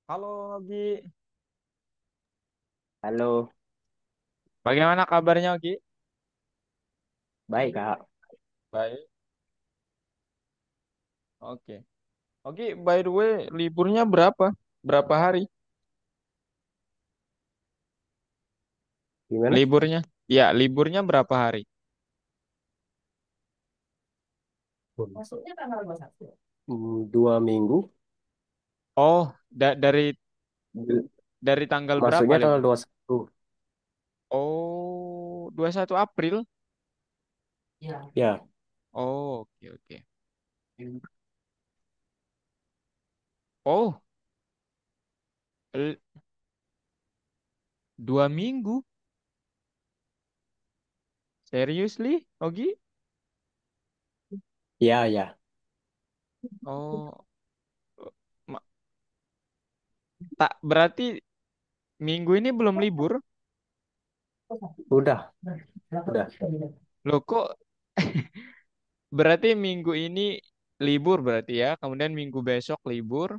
Halo Ogi, Halo, bagaimana kabarnya Ogi? baik Kak. Baik. Oke. Ogi, by the way, liburnya berapa? Berapa hari? Gimana? Liburnya? Ya, liburnya berapa hari? Masuknya tanggal 21. 2 minggu. Oh, dari Bil- tanggal berapa Masuknya tanggal libur? 21. Oh, 21 April. Ya, Oh, oke oke. Oh, l- 2 minggu? Seriously, Ogi? ya, ya. Oh, ma- tak berarti minggu ini belum libur? Udah, udah. Loh kok berarti minggu ini libur berarti ya, kemudian minggu besok libur,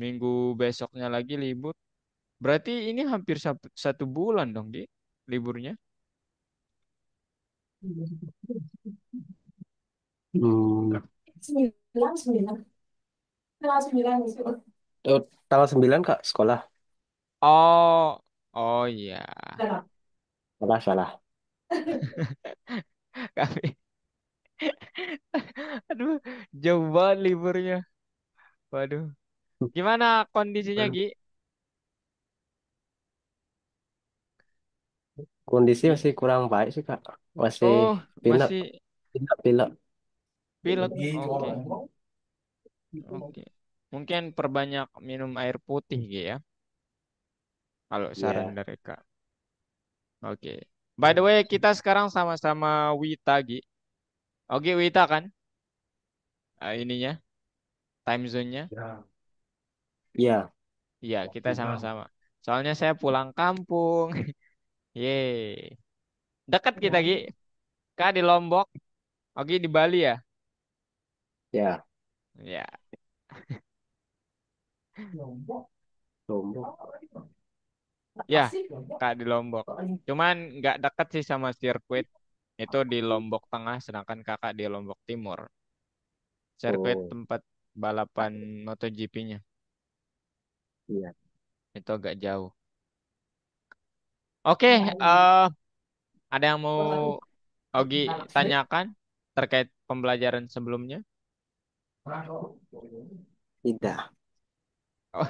minggu besoknya lagi libur. Berarti ini hampir 1 bulan dong, Di, liburnya. Hmm, 9, 9. Tanggal 9 Kak, sekolah. Oh, oh iya. Salah, salah. Kami, aduh, jauh banget liburnya. Waduh. Gimana kondisinya, Gi? Kondisi Gi? masih kurang baik sih Kak. Masih Oh, pilek, masih pilek, pilek. pilek. Oke, oke. Mungkin perbanyak minum air putih, Gi ya. Kalau saran Ya, dari Kak. Oke. By the way, kita sekarang sama-sama Wita, Gi. Oke, Wita kan? Ininya, time zone-nya. ya. Iya, kita sama-sama. Soalnya saya pulang kampung. Yeay. Dekat kita, Gi. Kak di Lombok. Oke, di Bali ya? Ya. Ya, Lombok. ya, Kak di Lombok. Cuman nggak dekat sih sama sirkuit. Itu di Lombok Tengah, sedangkan kakak di Lombok Timur. Sirkuit Oh, tempat balapan MotoGP-nya. iya. Itu agak jauh. Oke, ada yang mau Ogi tanyakan terkait pembelajaran sebelumnya? Tidak. Oh,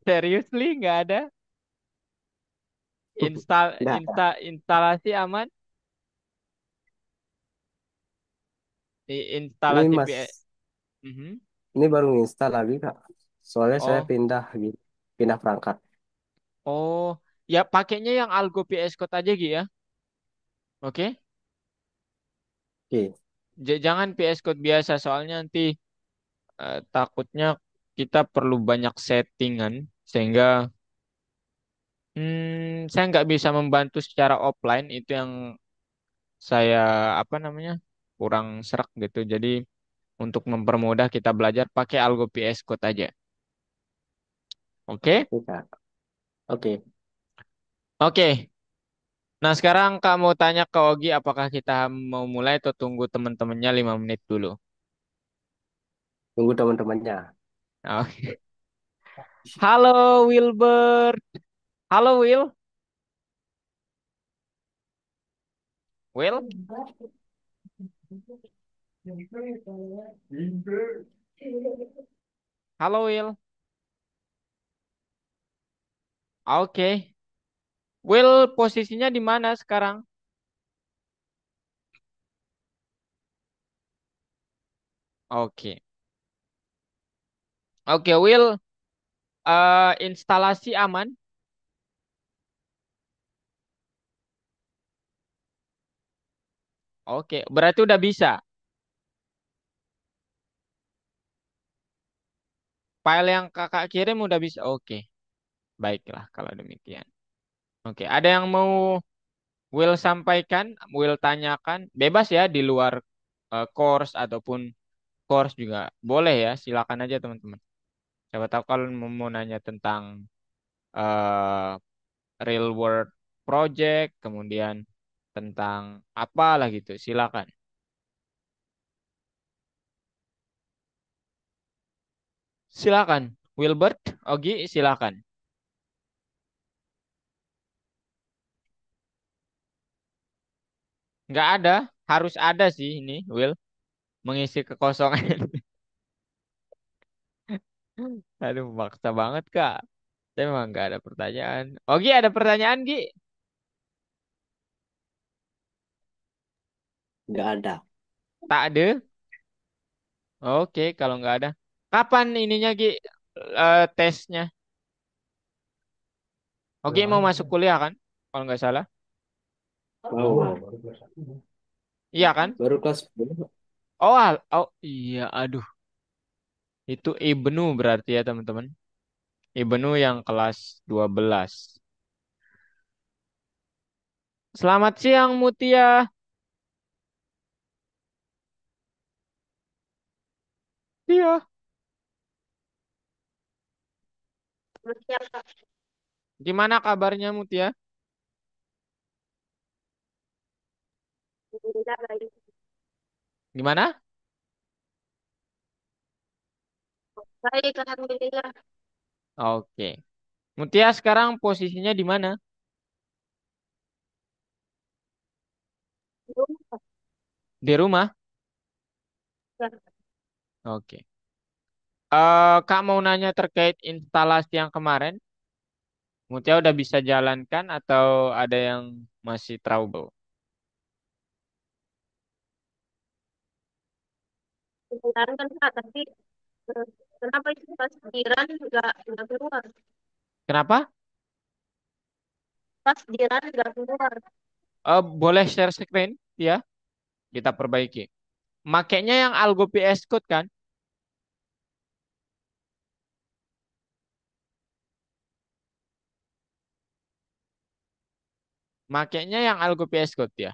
seriously nggak ada? Tidak. Instalasi aman? Ini Instalasi Mas, PS. Mhm. ini baru install lagi Kak. Soalnya saya Oh, pindah gitu, pindah perangkat. oh, ya pakainya yang Algo PS Code aja Gi ya. Oke, Oke, Jangan PS Code biasa soalnya nanti takutnya kita perlu banyak settingan sehingga saya nggak bisa membantu secara offline itu yang saya apa namanya kurang serak gitu. Jadi untuk mempermudah kita belajar pakai Algo PS Code aja. Oke? oke Kak. Oke, Oke. Nah, sekarang Kak mau tanya ke Ogi apakah kita mau mulai atau tunggu teman-temannya 5 menit dulu? tunggu teman-temannya. Oke. Halo Wilbert. Halo Will. Will. Halo Will. Oke. Will posisinya di mana sekarang? Oke. Oke, Will. Instalasi aman? Oke, berarti udah bisa. File yang kakak kirim udah bisa. Oke, baiklah kalau demikian. Oke, ada yang mau Will sampaikan, Will tanyakan, bebas ya di luar course ataupun course juga boleh ya, silakan aja teman-teman. Siapa tahu kalau mau nanya tentang eh, real world project, kemudian tentang apalah gitu, silakan. Silakan. Wilbert, Ogi, silakan. Nggak ada, harus ada sih ini, Will, mengisi kekosongan. Aduh, maksa banget, Kak. Saya memang nggak ada pertanyaan. Ogi, ada pertanyaan, Gi? Nggak ada. Tak ada? Oke, kalau nggak ada. Kapan ininya, Gi? Tesnya? Ogi mau masuk kuliah kan? Kalau nggak salah. Oh, Iya kan? baru kelas 10. Oh, oh iya, aduh. Itu Ibnu berarti ya, teman-teman. Ibnu yang kelas 12. Selamat siang, Mutia. Iya. Gimana kabarnya, Mutia? Gimana? Baik, alhamdulillah. Oke. Mutia sekarang posisinya di mana? Di rumah? Oke. Kak mau nanya terkait instalasi yang kemarin. Mutia udah bisa jalankan atau ada yang masih trouble? Sebenarnya kan Pak, tapi eh, kenapa itu pas jiran nggak keluar? Kenapa? Pas jiran nggak keluar. Boleh share screen? Ya, kita perbaiki. Makainya yang Algo PS Code kan? Makainya yang Algo PS Code ya.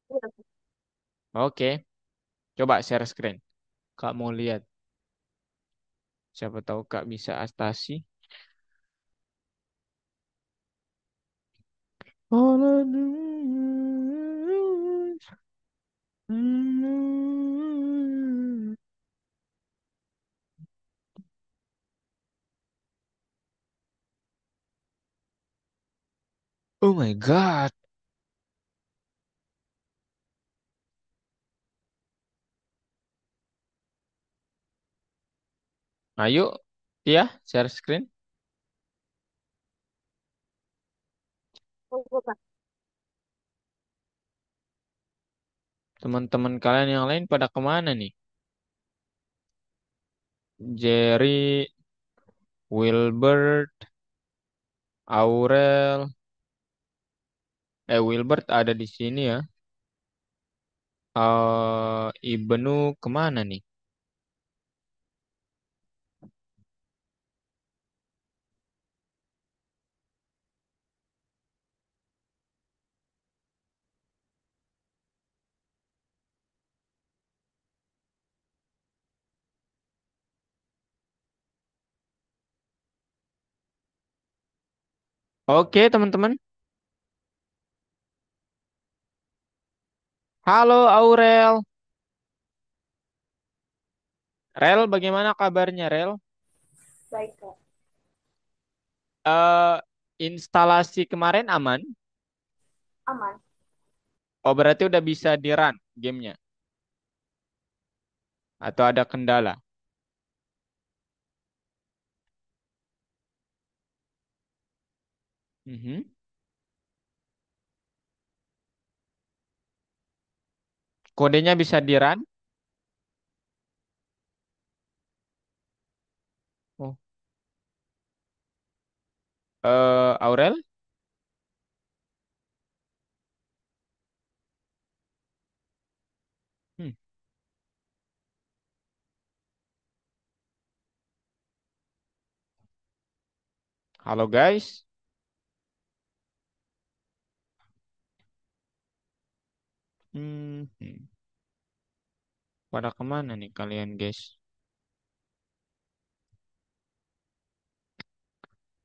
Iya. Oke, coba share screen. Kak mau lihat. Siapa tahu Kak bisa atasi. All I do is- Oh my God. Ayo, ya, share screen. Oh, Pak. Teman-teman kalian yang lain pada kemana nih? Jerry, Wilbert, Aurel. Wilbert ada di sini ya. Ibnu kemana nih? Oke, teman-teman. Halo, Aurel. Rel, bagaimana kabarnya, Rel? Baik, Kak. Eh, instalasi kemarin aman? Aman. Oh, berarti udah bisa di-run gamenya? Atau ada kendala? Mhm. Kodenya bisa di-run? Oh, Aurel? Hmm. Halo, guys. Hmm. Pada kemana nih kalian, guys?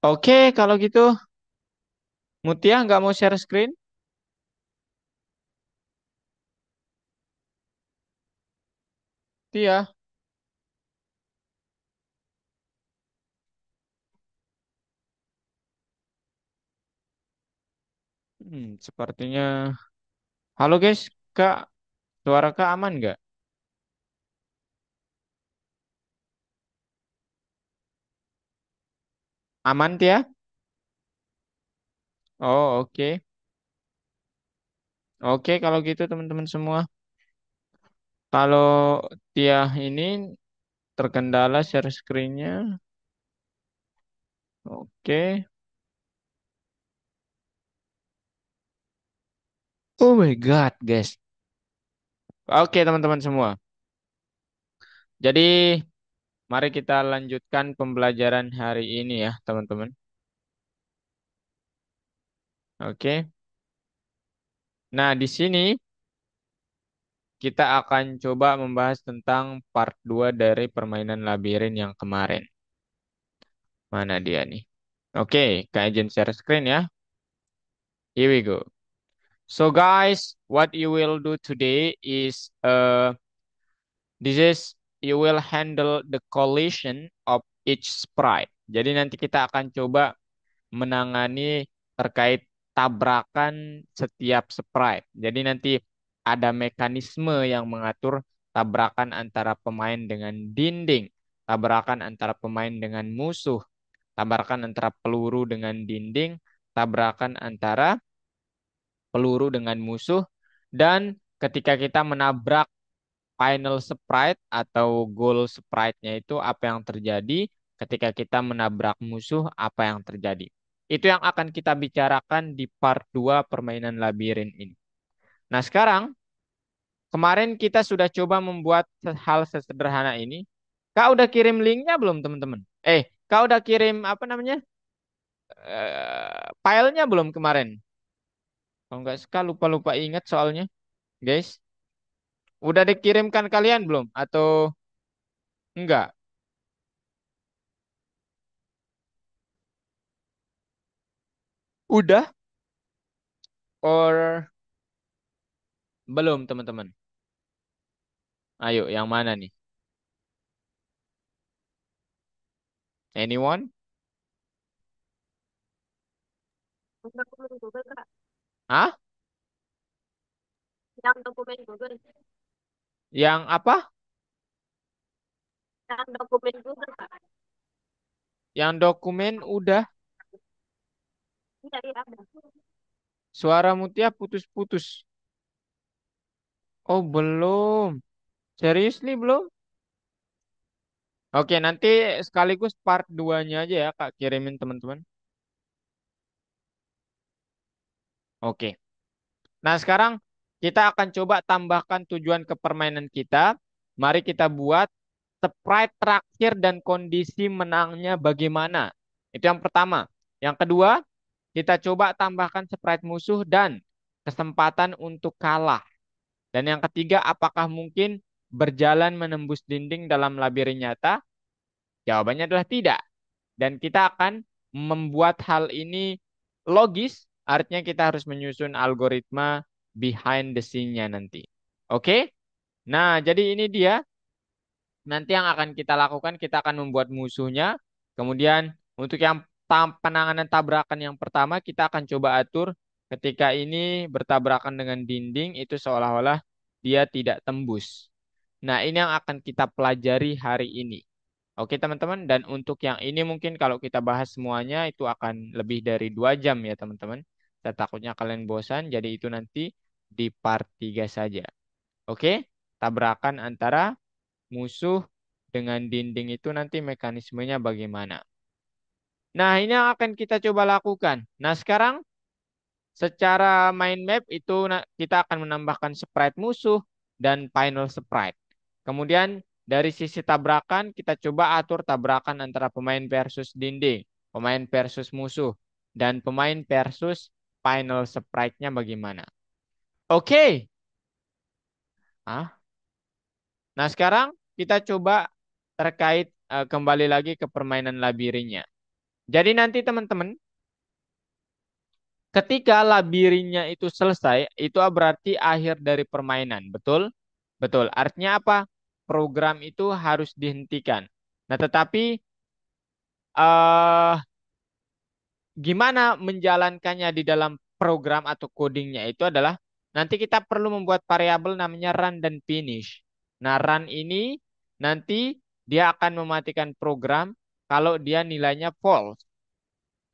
Oke, kalau gitu Mutia nggak mau share screen? Tia, sepertinya. Halo guys, Kak, suara Kak aman nggak? Aman Tia? Oh, oke. Oke, kalau gitu teman-teman semua. Kalau Tia ini terkendala share screen-nya. Oke. Oh my God, guys. Oke, teman-teman semua. Jadi, mari kita lanjutkan pembelajaran hari ini ya, teman-teman. Oke. Nah, di sini kita akan coba membahas tentang part 2 dari permainan labirin yang kemarin. Mana dia nih? Oke, Kak Agent share screen ya. Here we go. So guys, what you will do today is this is you will handle the collision of each sprite. Jadi nanti kita akan coba menangani terkait tabrakan setiap sprite. Jadi nanti ada mekanisme yang mengatur tabrakan antara pemain dengan dinding, tabrakan antara pemain dengan musuh, tabrakan antara peluru dengan dinding, tabrakan antara peluru dengan musuh, dan ketika kita menabrak final sprite atau goal sprite-nya itu apa yang terjadi ketika kita menabrak musuh, apa yang terjadi. Itu yang akan kita bicarakan di part 2 permainan labirin ini. Nah, sekarang kemarin kita sudah coba membuat hal sesederhana ini. Kak udah kirim linknya belum, teman-teman? Kak udah kirim apa namanya? Filenya belum kemarin? Kalau nggak suka lupa-lupa ingat soalnya, guys. Udah dikirimkan kalian belum? Atau enggak? Udah? Or belum, teman-teman? Ayo, yang mana nih? Anyone? Yang dokumen Google, Kak. Hah? Yang dokumen Google. Yang apa? Yang dokumen Google, Kak. Yang dokumen udah. Iya, iya, ada. Suara Mutia putus-putus. Oh, belum. Serius nih belum? Oke, nanti sekaligus part 2-nya aja ya, Kak, kirimin teman-teman. Oke. Nah, sekarang kita akan coba tambahkan tujuan ke permainan kita. Mari kita buat sprite terakhir dan kondisi menangnya bagaimana. Itu yang pertama. Yang kedua, kita coba tambahkan sprite musuh dan kesempatan untuk kalah. Dan yang ketiga, apakah mungkin berjalan menembus dinding dalam labirin nyata? Jawabannya adalah tidak. Dan kita akan membuat hal ini logis, artinya kita harus menyusun algoritma behind the scene-nya nanti. Oke? Nah, jadi ini dia. Nanti yang akan kita lakukan, kita akan membuat musuhnya. Kemudian untuk yang penanganan tabrakan yang pertama, kita akan coba atur ketika ini bertabrakan dengan dinding, itu seolah-olah dia tidak tembus. Nah, ini yang akan kita pelajari hari ini. Oke, teman-teman. Dan untuk yang ini mungkin kalau kita bahas semuanya itu akan lebih dari 2 jam ya, teman-teman. Saya takutnya kalian bosan, jadi itu nanti di part 3 saja. Oke, tabrakan antara musuh dengan dinding itu nanti mekanismenya bagaimana. Nah, ini yang akan kita coba lakukan. Nah, sekarang secara mind map itu kita akan menambahkan sprite musuh dan final sprite. Kemudian dari sisi tabrakan kita coba atur tabrakan antara pemain versus dinding, pemain versus musuh, dan pemain versus final sprite-nya bagaimana. Oke. Ah, Nah, sekarang kita coba terkait kembali lagi ke permainan labirinnya. Jadi nanti teman-teman, ketika labirinnya itu selesai, itu berarti akhir dari permainan. Betul? Betul. Artinya apa? Program itu harus dihentikan. Nah, tetapi eh gimana menjalankannya di dalam program atau codingnya itu adalah nanti kita perlu membuat variabel namanya run dan finish. Nah, run ini nanti dia akan mematikan program kalau dia nilainya false.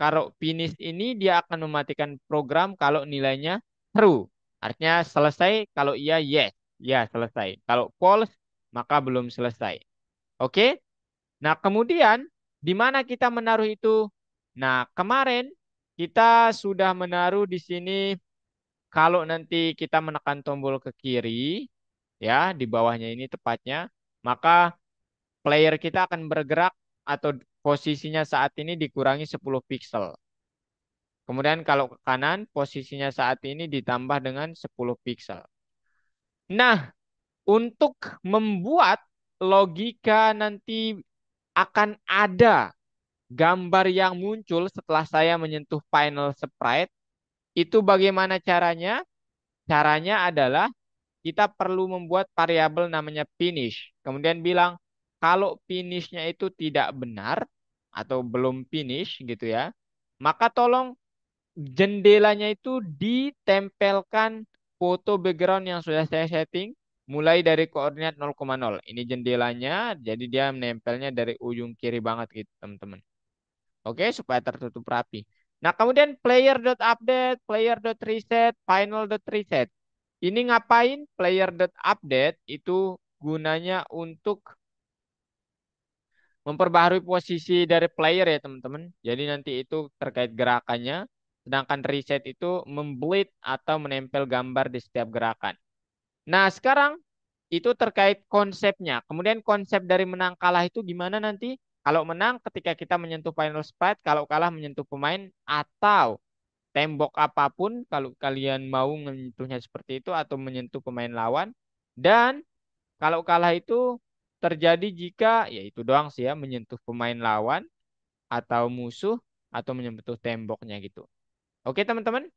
Kalau finish ini dia akan mematikan program kalau nilainya true. Artinya selesai kalau iya yes, ya selesai. Kalau false maka belum selesai. Oke? Nah, kemudian di mana kita menaruh itu? Nah, kemarin kita sudah menaruh di sini kalau nanti kita menekan tombol ke kiri, ya, di bawahnya ini tepatnya, maka player kita akan bergerak atau posisinya saat ini dikurangi 10 pixel. Kemudian kalau ke kanan, posisinya saat ini ditambah dengan 10 pixel. Nah, untuk membuat logika nanti akan ada gambar yang muncul setelah saya menyentuh final sprite, itu bagaimana caranya? Caranya adalah kita perlu membuat variabel namanya finish. Kemudian bilang kalau finishnya itu tidak benar atau belum finish gitu ya, maka tolong jendelanya itu ditempelkan foto background yang sudah saya setting mulai dari koordinat 0,0. Ini jendelanya, jadi dia menempelnya dari ujung kiri banget gitu teman-teman. Oke, supaya tertutup rapi. Nah, kemudian player.update, player.reset, final.reset. Ini ngapain? Player.update itu gunanya untuk memperbaharui posisi dari player ya teman-teman. Jadi nanti itu terkait gerakannya. Sedangkan reset itu membelit atau menempel gambar di setiap gerakan. Nah, sekarang itu terkait konsepnya. Kemudian konsep dari menang kalah itu gimana nanti? Kalau menang ketika kita menyentuh final sprite, kalau kalah menyentuh pemain atau tembok apapun kalau kalian mau menyentuhnya seperti itu atau menyentuh pemain lawan. Dan kalau kalah itu terjadi jika ya itu doang sih ya menyentuh pemain lawan atau musuh atau menyentuh temboknya gitu. Oke teman-teman.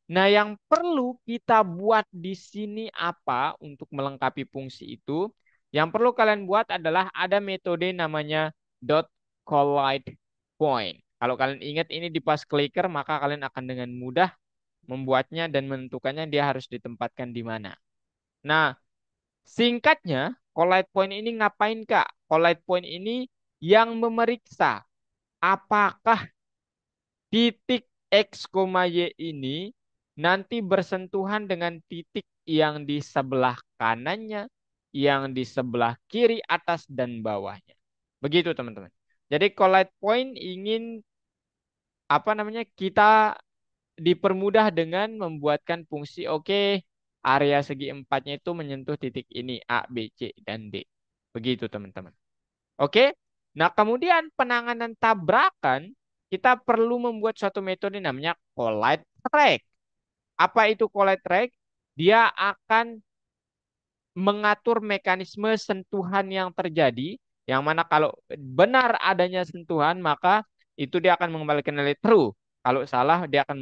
Nah, yang perlu kita buat di sini apa untuk melengkapi fungsi itu? Yang perlu kalian buat adalah ada metode namanya dot collide point. Kalau kalian ingat ini di pas clicker, maka kalian akan dengan mudah membuatnya dan menentukannya dia harus ditempatkan di mana. Nah, singkatnya, collide point ini ngapain, Kak? Collide point ini yang memeriksa apakah titik X, Y ini nanti bersentuhan dengan titik yang di sebelah kanannya, yang di sebelah kiri, atas, dan bawahnya. Begitu, teman-teman. Jadi collide point ingin apa namanya kita dipermudah dengan membuatkan fungsi oke area segi empatnya itu menyentuh titik ini A, B, C, dan D. Begitu teman-teman. Oke. Nah kemudian penanganan tabrakan kita perlu membuat suatu metode namanya collide track. Apa itu collide track? Dia akan mengatur mekanisme sentuhan yang terjadi, yang mana kalau benar adanya sentuhan, maka itu dia akan mengembalikan nilai true. Kalau salah, dia akan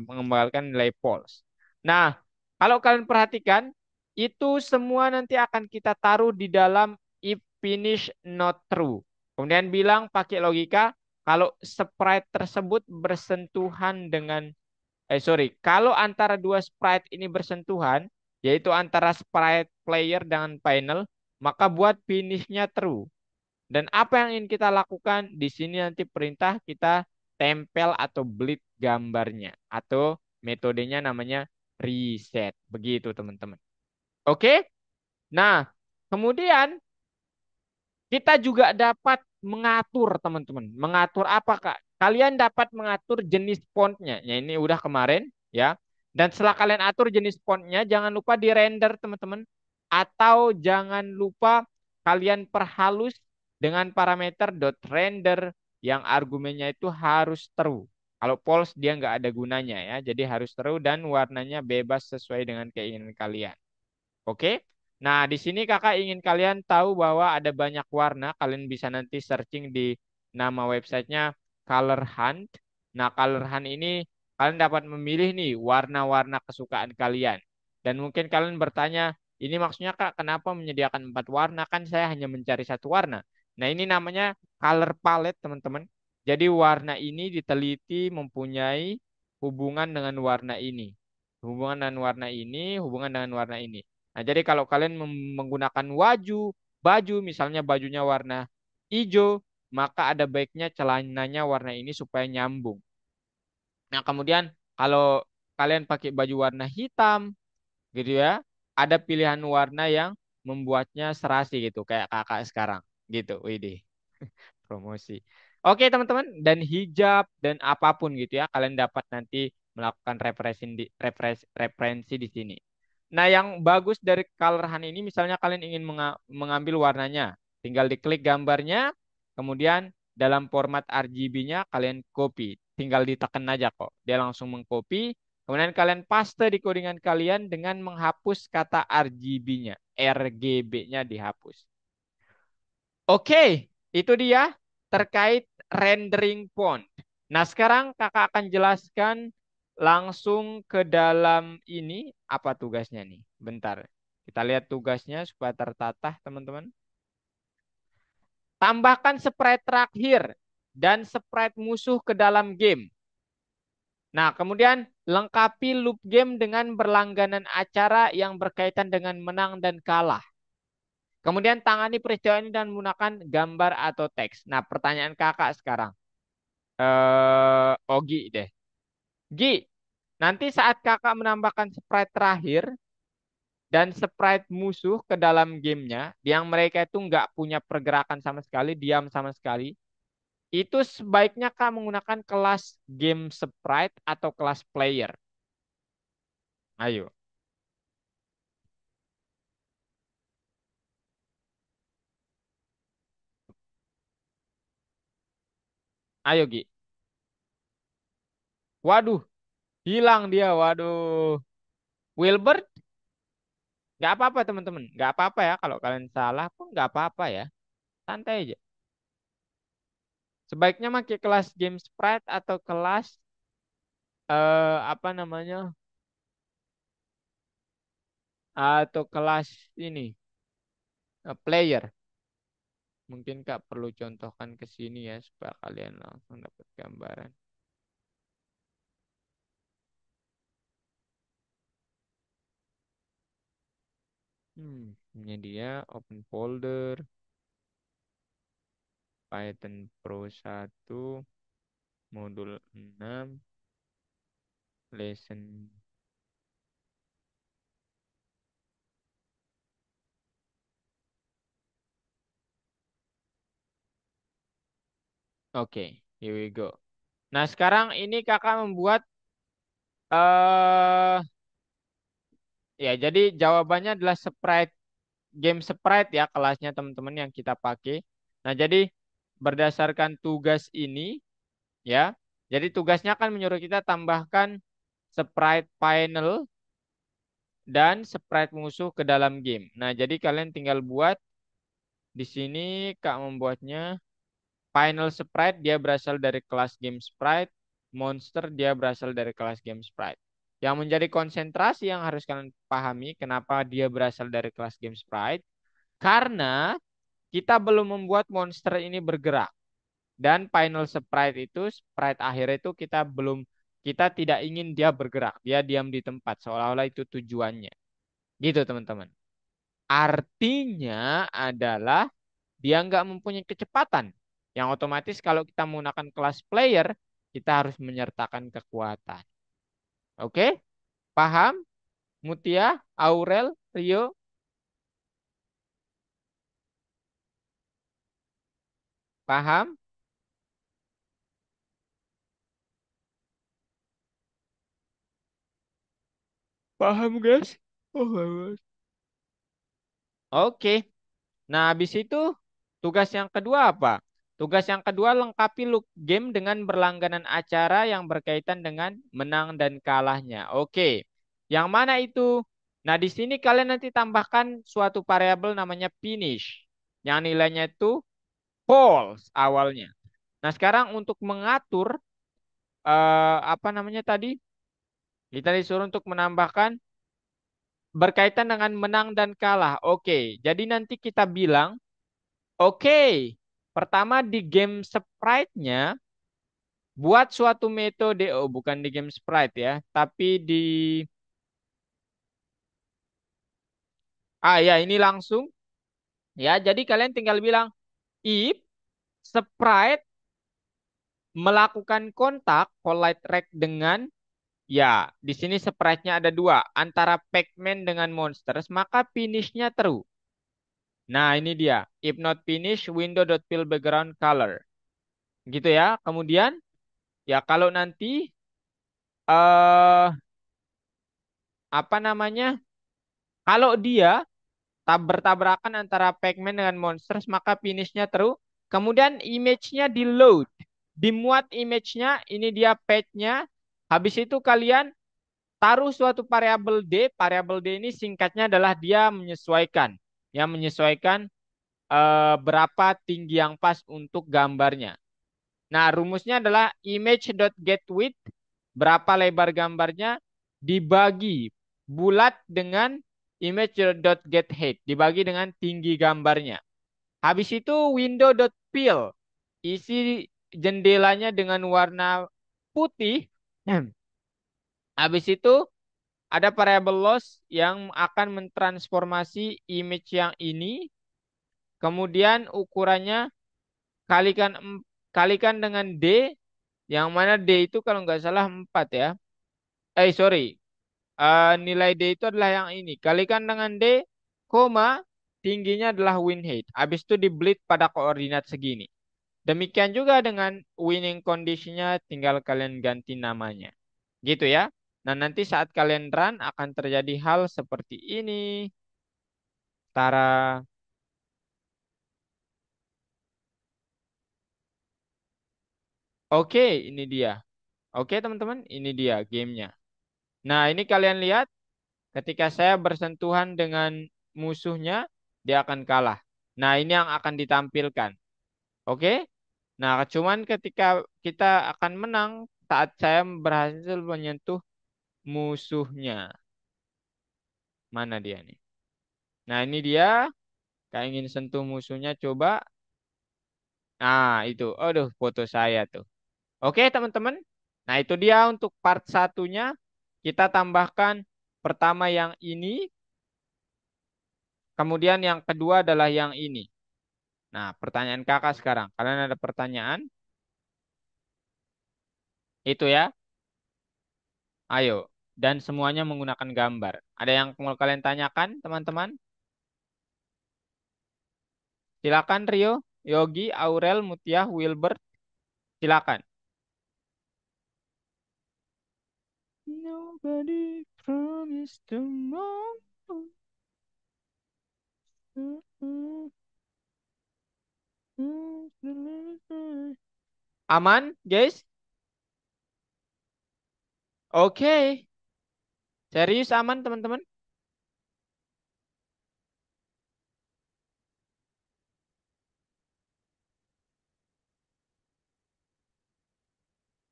mengembalikan nilai false. Nah, kalau kalian perhatikan, itu semua nanti akan kita taruh di dalam if finish not true. Kemudian bilang pakai logika, kalau sprite tersebut bersentuhan dengan kalau antara dua sprite ini bersentuhan, yaitu antara sprite player dengan panel, maka buat finishnya true. Dan apa yang ingin kita lakukan di sini nanti perintah kita tempel atau bleed gambarnya atau metodenya namanya reset. Begitu teman-teman. Oke? Nah, kemudian kita juga dapat mengatur teman-teman. Mengatur apa Kak? Kalian dapat mengatur jenis fontnya. Ya ini udah kemarin ya. Dan setelah kalian atur jenis fontnya, jangan lupa di render teman-teman. Atau jangan lupa kalian perhalus dengan parameter .render yang argumennya itu harus true. Kalau false dia nggak ada gunanya ya. Jadi harus true dan warnanya bebas sesuai dengan keinginan kalian. Oke? Nah, di sini kakak ingin kalian tahu bahwa ada banyak warna. Kalian bisa nanti searching di nama websitenya color hunt. Nah, color hunt ini kalian dapat memilih nih warna-warna kesukaan kalian. Dan mungkin kalian bertanya, ini maksudnya Kak, kenapa menyediakan 4 warna? Kan saya hanya mencari 1 warna. Nah, ini namanya color palette, teman-teman. Jadi warna ini diteliti mempunyai hubungan dengan warna ini. Hubungan dengan warna ini, hubungan dengan warna ini. Nah, jadi kalau kalian menggunakan baju, misalnya bajunya warna hijau, maka ada baiknya celananya warna ini supaya nyambung. Nah, kemudian kalau kalian pakai baju warna hitam, gitu ya, ada pilihan warna yang membuatnya serasi gitu, kayak kakak sekarang, gitu. Widih, promosi. Oke, teman-teman, dan hijab dan apapun gitu ya, kalian dapat nanti melakukan referensi di sini. Nah, yang bagus dari color hunt ini, misalnya kalian ingin mengambil warnanya, tinggal diklik gambarnya, kemudian dalam format RGB-nya kalian copy, tinggal ditekan aja kok, dia langsung mengcopy, kemudian kalian paste di codingan kalian dengan menghapus kata RGB-nya, RGB-nya dihapus. Oke, itu dia terkait rendering font. Nah, sekarang kakak akan jelaskan langsung ke dalam ini apa tugasnya nih. Bentar, kita lihat tugasnya supaya tertata, teman-teman. Tambahkan sprite terakhir dan sprite musuh ke dalam game. Nah, kemudian lengkapi loop game dengan berlangganan acara yang berkaitan dengan menang dan kalah. Kemudian tangani peristiwa ini dan menggunakan gambar atau teks. Nah, pertanyaan kakak sekarang. Ogi deh. Gi, nanti saat kakak menambahkan sprite terakhir dan sprite musuh ke dalam gamenya, yang mereka itu nggak punya pergerakan sama sekali, diam sama sekali, itu sebaiknya kak menggunakan kelas game sprite atau kelas player. Ayo, ayo Gi. Waduh, hilang dia. Waduh. Wilbert, nggak apa-apa teman-teman. Nggak apa-apa ya kalau kalian salah pun nggak apa-apa ya. Santai aja. Sebaiknya pakai kelas game sprite atau kelas apa namanya? Atau kelas ini player. Mungkin Kak perlu contohkan ke sini ya supaya kalian langsung dapat gambaran. Ini dia open folder Python Pro 1 modul 6 lesson. Oke, here we go. Nah, sekarang ini Kakak membuat eh ya jadi jawabannya adalah sprite game sprite ya kelasnya teman-teman yang kita pakai. Nah, jadi berdasarkan tugas ini ya. Jadi tugasnya akan menyuruh kita tambahkan sprite panel dan sprite musuh ke dalam game. Nah, jadi kalian tinggal buat di sini Kak membuatnya panel sprite dia berasal dari kelas game sprite, monster dia berasal dari kelas game sprite. Yang menjadi konsentrasi yang harus kalian pahami kenapa dia berasal dari kelas game sprite karena kita belum membuat monster ini bergerak. Dan final sprite itu, sprite akhir itu kita tidak ingin dia bergerak. Dia diam di tempat, seolah-olah itu tujuannya. Gitu teman-teman. Artinya adalah dia nggak mempunyai kecepatan. Yang otomatis kalau kita menggunakan kelas player, kita harus menyertakan kekuatan. Oke? Paham? Mutia, Aurel, Rio, paham? Paham guys? Oh, bagus. Oke. Nah, habis itu tugas yang kedua apa? Tugas yang kedua lengkapi loop game dengan berlangganan acara yang berkaitan dengan menang dan kalahnya. Oke. Yang mana itu? Nah, di sini kalian nanti tambahkan suatu variabel namanya finish. Yang nilainya itu false awalnya. Nah, sekarang untuk mengatur apa namanya tadi? Kita disuruh untuk menambahkan berkaitan dengan menang dan kalah. Oke, jadi nanti kita bilang, oke, pertama di game sprite-nya buat suatu metode, oh bukan di game sprite ya, tapi di, ya ini langsung, ya jadi kalian tinggal bilang, if sprite melakukan kontak, collide rect dengan, ya di sini sprite-nya ada dua, antara Pac-Man dengan monsters, maka finish-nya true. Nah, ini dia. If not finish, window.fill background color. Gitu ya. Kemudian, ya kalau nanti eh apa namanya? Kalau dia bertabrakan antara Pac-Man dengan monsters, maka finishnya true. Kemudian image-nya di load. Dimuat image-nya, ini dia page-nya. Habis itu kalian taruh suatu variabel D. Variabel D ini singkatnya adalah dia menyesuaikan. Yang menyesuaikan berapa tinggi yang pas untuk gambarnya. Nah, rumusnya adalah image.getWidth, berapa lebar gambarnya, dibagi bulat dengan image.getHeight, dibagi dengan tinggi gambarnya. Habis itu window.fill, isi jendelanya dengan warna putih. Habis itu ada variable loss yang akan mentransformasi image yang ini, kemudian ukurannya kalikan kalikan dengan D, yang mana D itu kalau nggak salah 4 ya. Sorry. Nilai D itu adalah yang ini. Kalikan dengan D, koma, tingginya adalah win height. Habis itu diblit pada koordinat segini. Demikian juga dengan winning conditionnya, tinggal kalian ganti namanya. Gitu ya. Nah, nanti saat kalian run akan terjadi hal seperti ini. Tara. Oke, ini dia. Oke, teman-teman, ini dia gamenya. Nah, ini kalian lihat. Ketika saya bersentuhan dengan musuhnya, dia akan kalah. Nah, ini yang akan ditampilkan. Oke? Nah, cuman ketika kita akan menang saat saya berhasil menyentuh musuhnya. Mana dia nih? Nah, ini dia. Kayak ingin sentuh musuhnya, coba. Nah, itu. Aduh, foto saya tuh. Oke, teman-teman. Nah, itu dia untuk part satunya. Kita tambahkan pertama yang ini. Kemudian yang kedua adalah yang ini. Nah, pertanyaan kakak sekarang. Kalian ada pertanyaan? Itu ya. Ayo. Dan semuanya menggunakan gambar. Ada yang mau kalian tanyakan, teman-teman? Silakan Rio, Yogi, Aurel, Mutia, Wilbert. Silakan. Nobody promised tomorrow. Aman, guys? Oke. Serius aman, teman-teman?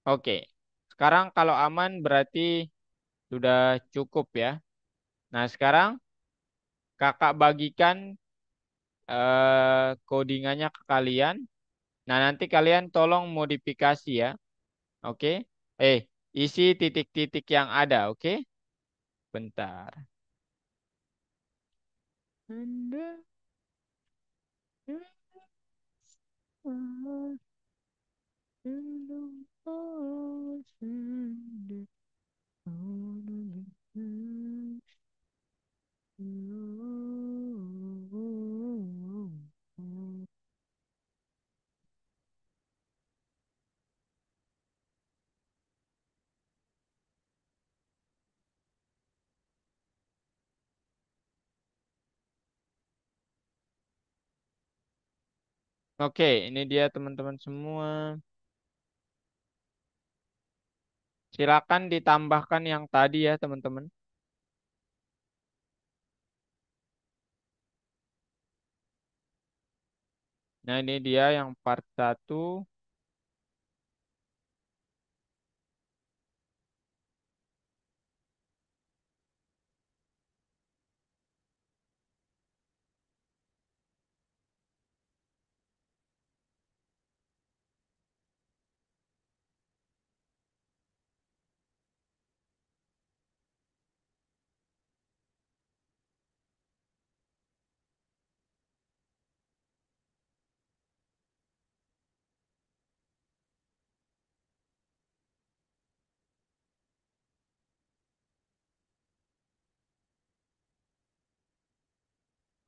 Oke. Sekarang kalau aman berarti sudah cukup ya. Nah, sekarang kakak bagikan codingannya ke kalian. Nah, nanti kalian tolong modifikasi ya. Oke? Isi titik-titik yang ada, oke? Bentar. Anda Oke, ini dia teman-teman semua. Silakan ditambahkan yang tadi ya, teman-teman. Nah, ini dia yang part satu.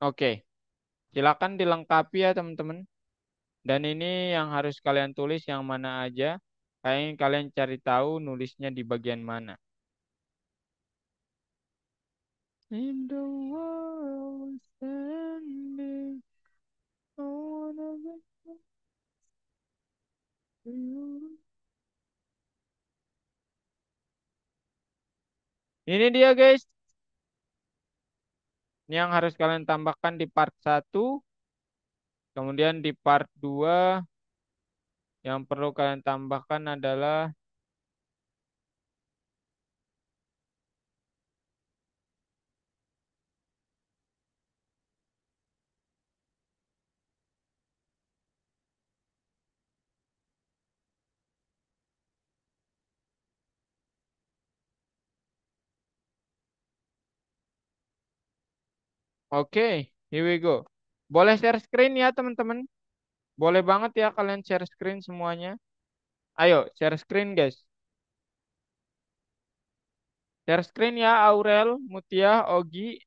Oke, silakan dilengkapi ya teman-teman. Dan ini yang harus kalian tulis yang mana aja. Kayaknya kalian cari tahu nulisnya di bagian mana. In the world standing, I wanna be you. Ini dia guys. Ini yang harus kalian tambahkan di part satu. Kemudian di part 2 yang perlu kalian tambahkan adalah oke, here we go. Boleh share screen ya teman-teman? Boleh banget ya kalian share screen semuanya. Ayo, share screen guys. Share screen ya Aurel, Mutia, Ogi,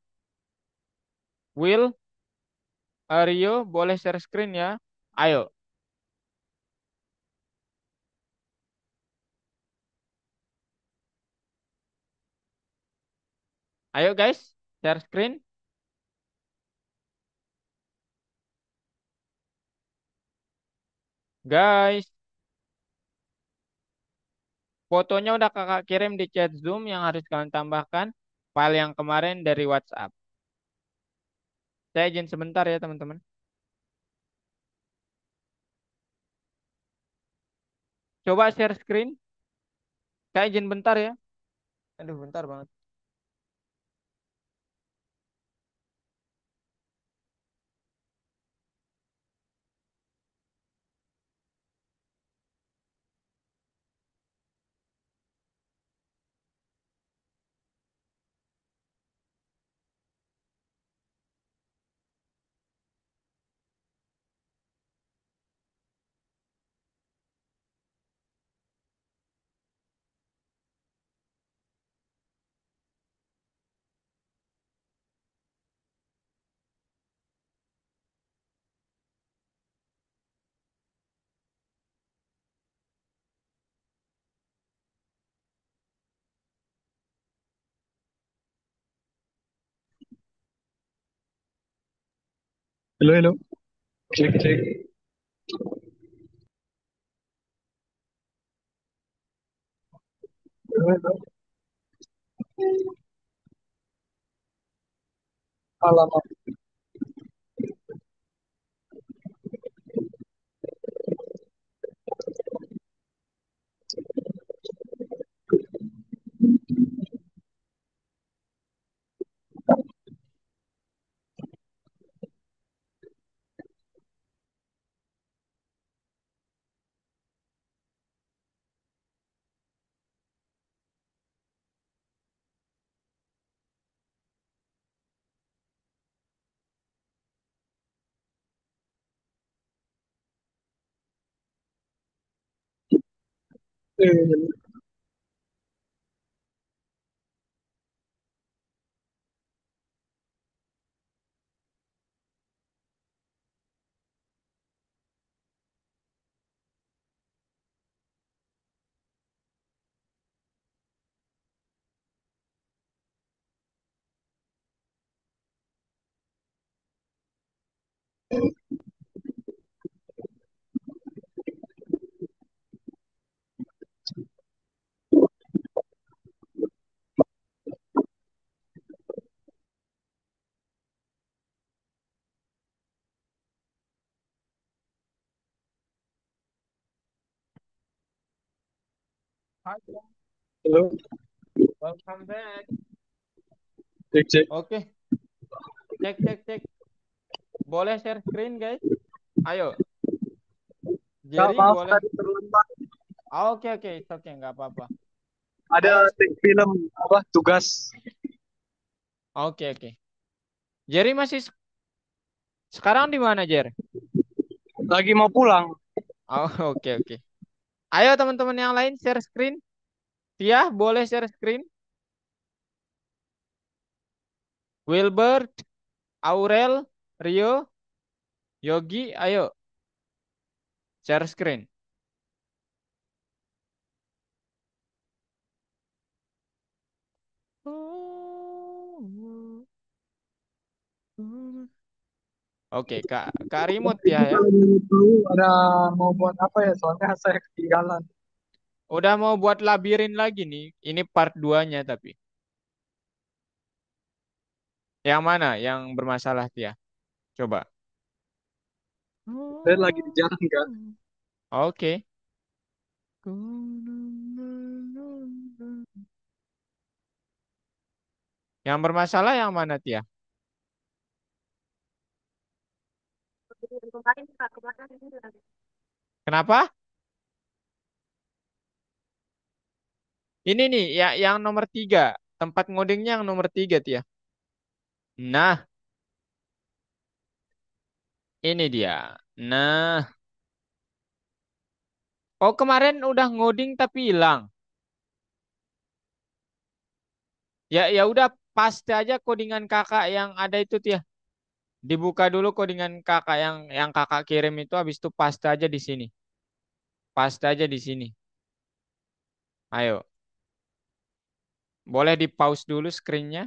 Will, Rio, boleh share screen ya. Ayo, ayo guys, share screen. Guys, fotonya udah kakak kirim di chat Zoom yang harus kalian tambahkan. File yang kemarin dari WhatsApp. Saya izin sebentar ya teman-teman. Coba share screen. Saya izin bentar ya. Aduh, bentar banget. Hello, hello. Cek, cek. Hello, hello. Alamak. Hello. Hai, Hello. welcome back. Cek, cek. Oke, cek cek cek. Boleh share screen guys? Ayo, Kak, Jerry maaf boleh. tadi terlambat. Oke oke, oke nggak apa-apa. Ada Ayo, take film apa tugas oke oke. Jerry masih sekarang di mana Jer? lagi mau pulang. Oh, oke oke. Ayo teman-teman yang lain share screen. Tia boleh share screen. Wilbert, Aurel, Rio, Yogi, ayo share screen. Oke, Kak Remote ya Itu ya. kalau mau tahu ada mau buat apa ya? Soalnya saya ketinggalan. Udah mau buat labirin lagi nih. Ini part 2-nya tapi. Yang mana yang bermasalah Tia? Coba. Saya lagi di jalan kan. Oke. Yang bermasalah yang mana Tia? Yang kemarin Kak, kemarin bilang. Kenapa? Ini nih ya yang nomor 3. Tempat ngodingnya yang nomor 3 Tia. Nah, ini dia. Nah, oh kemarin udah ngoding tapi hilang. Ya ya udah paste aja codingan kakak yang ada itu Tia. Dibuka dulu codingan kakak yang kakak kirim itu habis itu paste aja di sini. Paste aja di sini. Ayo, boleh di pause dulu screen-nya.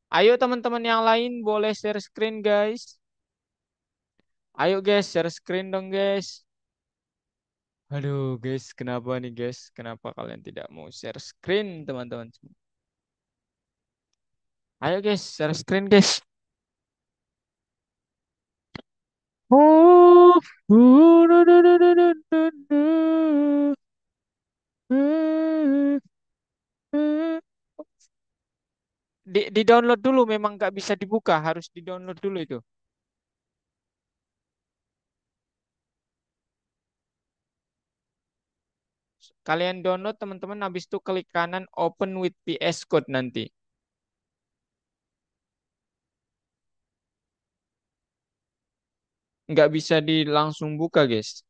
Ayo teman-teman yang lain boleh share screen guys. Ayo guys share screen dong guys. Aduh guys, kenapa nih guys? Kenapa kalian tidak mau share screen teman-teman? Ayo guys share screen guys. Oh, no, no, no, no, no, no, no. Di download dulu memang nggak bisa dibuka harus di download dulu itu. Kalian download teman-teman habis itu klik kanan open with PS Code nanti. Nggak bisa di langsung buka guys.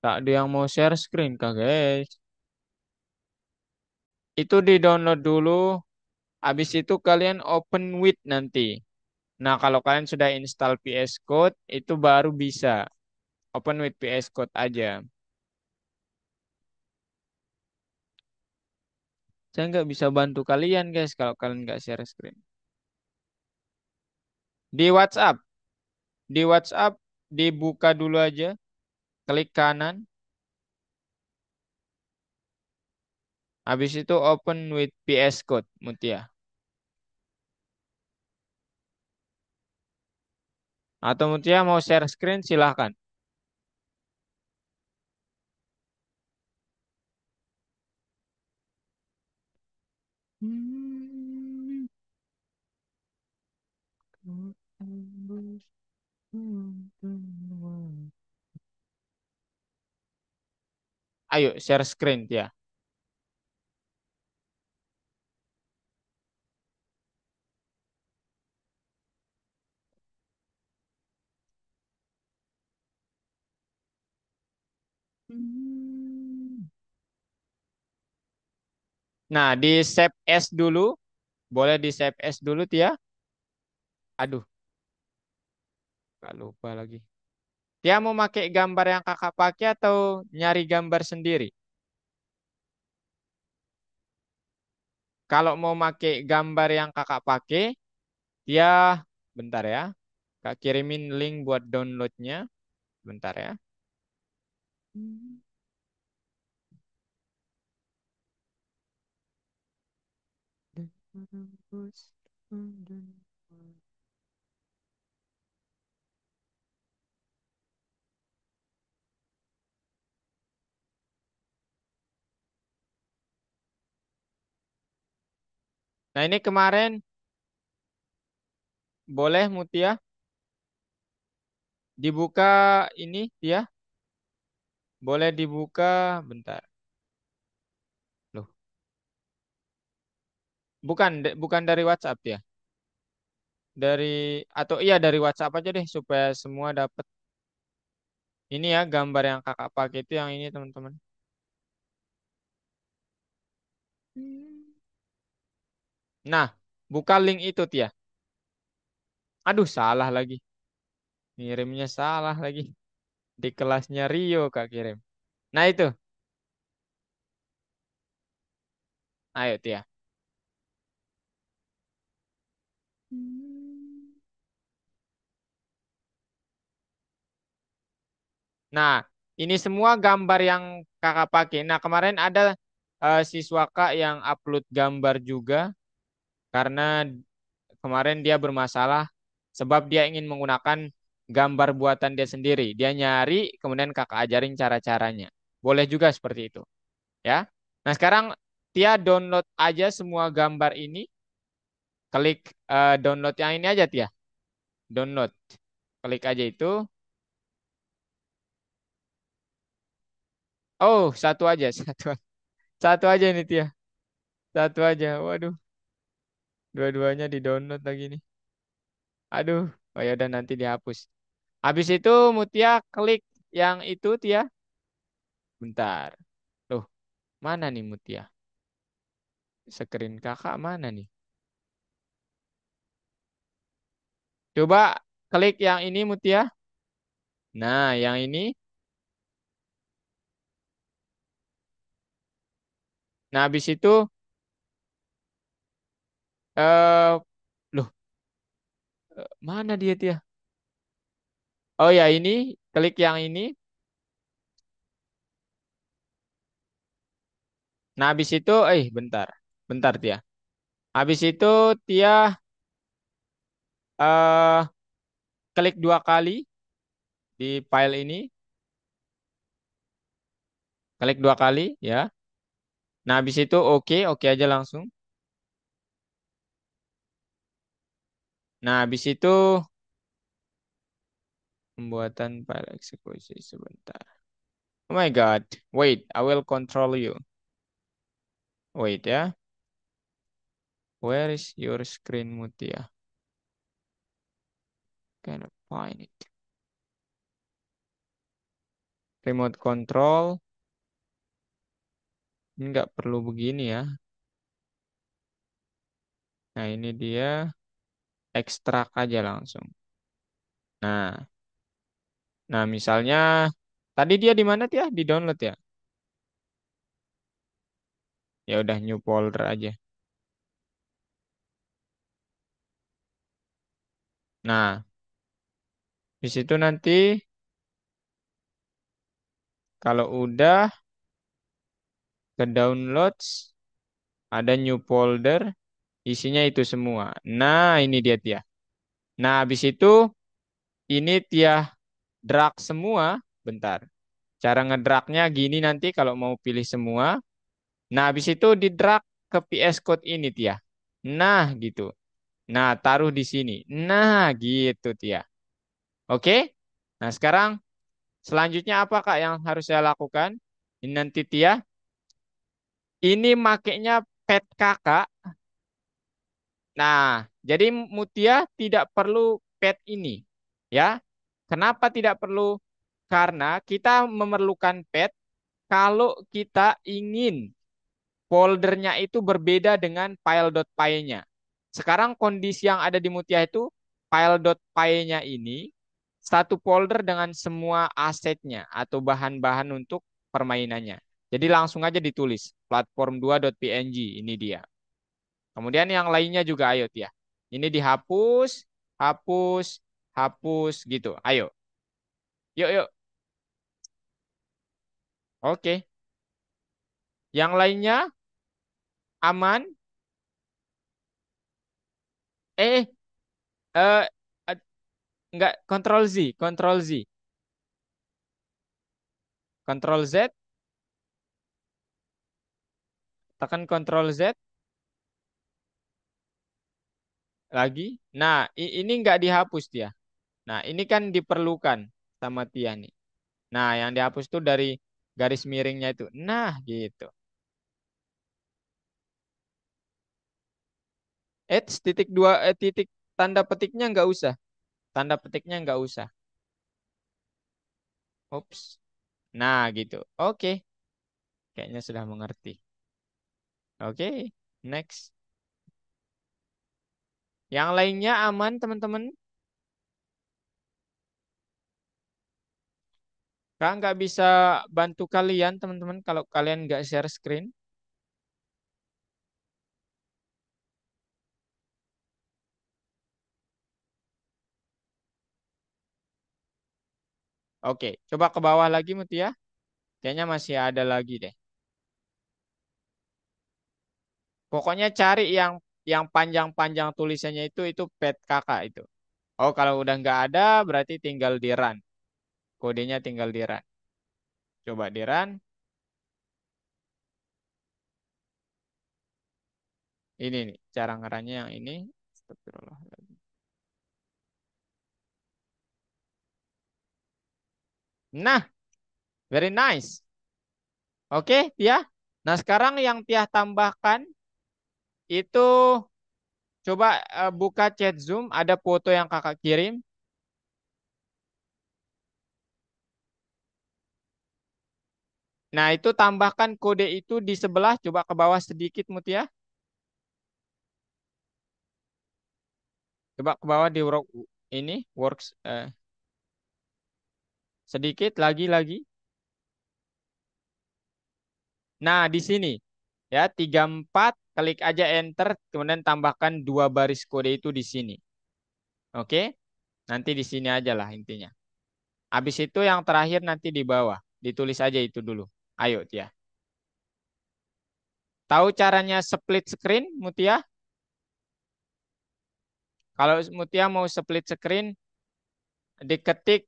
Tak ada yang mau share screen kah guys. Itu di download dulu. Habis itu kalian open with nanti. Nah kalau kalian sudah install PS Code itu baru bisa. Open with PS Code aja. Saya nggak bisa bantu kalian guys kalau kalian nggak share screen. Di WhatsApp. Di WhatsApp dibuka dulu aja. Klik kanan. Habis itu open with PS Code, Mutia. Atau Mutia mau share screen silahkan. Ayo share screen ya. Nah, di save as dulu. Boleh di save as dulu, Tia. Aduh, gak lupa lagi. Tia mau pakai gambar yang kakak pakai atau nyari gambar sendiri? Kalau mau pakai gambar yang kakak pakai, Tia bentar ya. Kak kirimin link buat downloadnya. Bentar ya. Nah ini kemarin boleh Mutia dibuka ini ya. Boleh dibuka bentar. Loh, bukan dari WhatsApp ya. dari atau iya dari WhatsApp aja deh supaya semua dapat. Ini ya gambar yang kakak pakai itu yang ini teman-teman. Nah, buka link itu Tia. Aduh, salah lagi. Ngirimnya salah lagi. Di kelasnya Rio kak kirim. Nah itu, ayo Tia. Nah, ini semua gambar yang kakak pakai. Nah, kemarin ada siswa kak yang upload gambar juga karena kemarin dia bermasalah sebab dia ingin menggunakan gambar buatan dia sendiri. Dia nyari, kemudian kakak ajarin cara-caranya. Boleh juga seperti itu, ya. Nah, sekarang Tia download aja semua gambar ini. Klik download yang ini aja, Tia. Download. Klik aja itu. Oh, satu aja, satu aja ini, Tia. Satu aja. Waduh, dua-duanya di-download lagi nih. Aduh, oh ya udah nanti dihapus. Habis itu Mutia klik yang itu, Tia. Bentar. Loh, mana nih Mutia? Screen kakak mana nih? Coba klik yang ini Mutia. Nah, yang ini. Nah, habis itu eh loh, mana dia Tia? Oh ya, ini klik yang ini. Nah, habis itu bentar. Bentar Tia. Habis itu Tia eh klik dua kali di file ini. Klik dua kali ya. Nah, habis itu oke, oke aja langsung. Nah, habis itu pembuatan file eksekusi sebentar. Oh my God. Wait, I will control you. Wait ya. Where is your screen, Mutia? Cannot find it. Remote control. Ini nggak perlu begini ya. Nah, ini dia ekstrak aja langsung. Nah, nah misalnya tadi dia di mana dia? Di download ya. Ya udah new folder aja. Nah, di situ nanti kalau udah ke downloads ada new folder isinya itu semua. Nah, ini dia. Nah, habis itu ini Tia drag semua. Bentar. Cara ngedragnya gini nanti kalau mau pilih semua. Nah, habis itu di drag ke PS Code ini Tia. Nah, gitu. Nah, taruh di sini. Nah, gitu Tia. Oke? Nah, sekarang selanjutnya apa Kak yang harus saya lakukan? Ini nanti Tia. Ini makainya pet kakak. Nah, jadi Mutia tidak perlu pet ini. Ya. Kenapa tidak perlu? Karena kita memerlukan pet kalau kita ingin foldernya itu berbeda dengan file.py-nya. Sekarang kondisi yang ada di Mutia itu file.py-nya ini satu folder dengan semua asetnya atau bahan-bahan untuk permainannya. Jadi langsung aja ditulis platform2.png ini dia. Kemudian yang lainnya juga ayo Tia. Ini dihapus, hapus, hapus gitu. Ayo. Yuk yuk. Oke. Yang lainnya aman. Eh eh eh, enggak Control Z, tekan Control Z lagi. Nah, ini enggak dihapus dia. Nah, ini kan diperlukan sama Tia nih. Nah, yang dihapus tuh dari garis miringnya itu. Nah, gitu. Titik dua titik tanda petiknya nggak usah. Tanda petiknya nggak usah. Ups. Nah, gitu. Oke. Kayaknya sudah mengerti. Oke. Next. Yang lainnya aman, teman-teman? Kak nggak bisa bantu kalian, teman-teman, kalau kalian nggak share screen. Oke. Coba ke bawah lagi, Mutia. Kayaknya masih ada lagi deh. Pokoknya cari yang panjang-panjang tulisannya itu pet kakak itu. Oh, kalau udah nggak ada, berarti tinggal di run. Kodenya tinggal di run. Coba di run. Ini nih, cara ngerannya yang ini. Astagfirullahaladzim. Nah, very nice. Oke, Tia. Nah, sekarang yang Tia tambahkan itu coba buka chat Zoom, ada foto yang kakak kirim. Nah, itu tambahkan kode itu di sebelah, coba ke bawah sedikit, Mutia. Coba ke bawah di ini, works sedikit lagi. Nah, di sini ya 34 klik aja enter, kemudian tambahkan dua baris kode itu di sini. Oke? Nanti di sini aja lah intinya. Habis itu yang terakhir nanti di bawah, ditulis aja itu dulu. Ayo, Tia. Tahu caranya split screen, Mutia? Kalau Mutia mau split screen, diketik,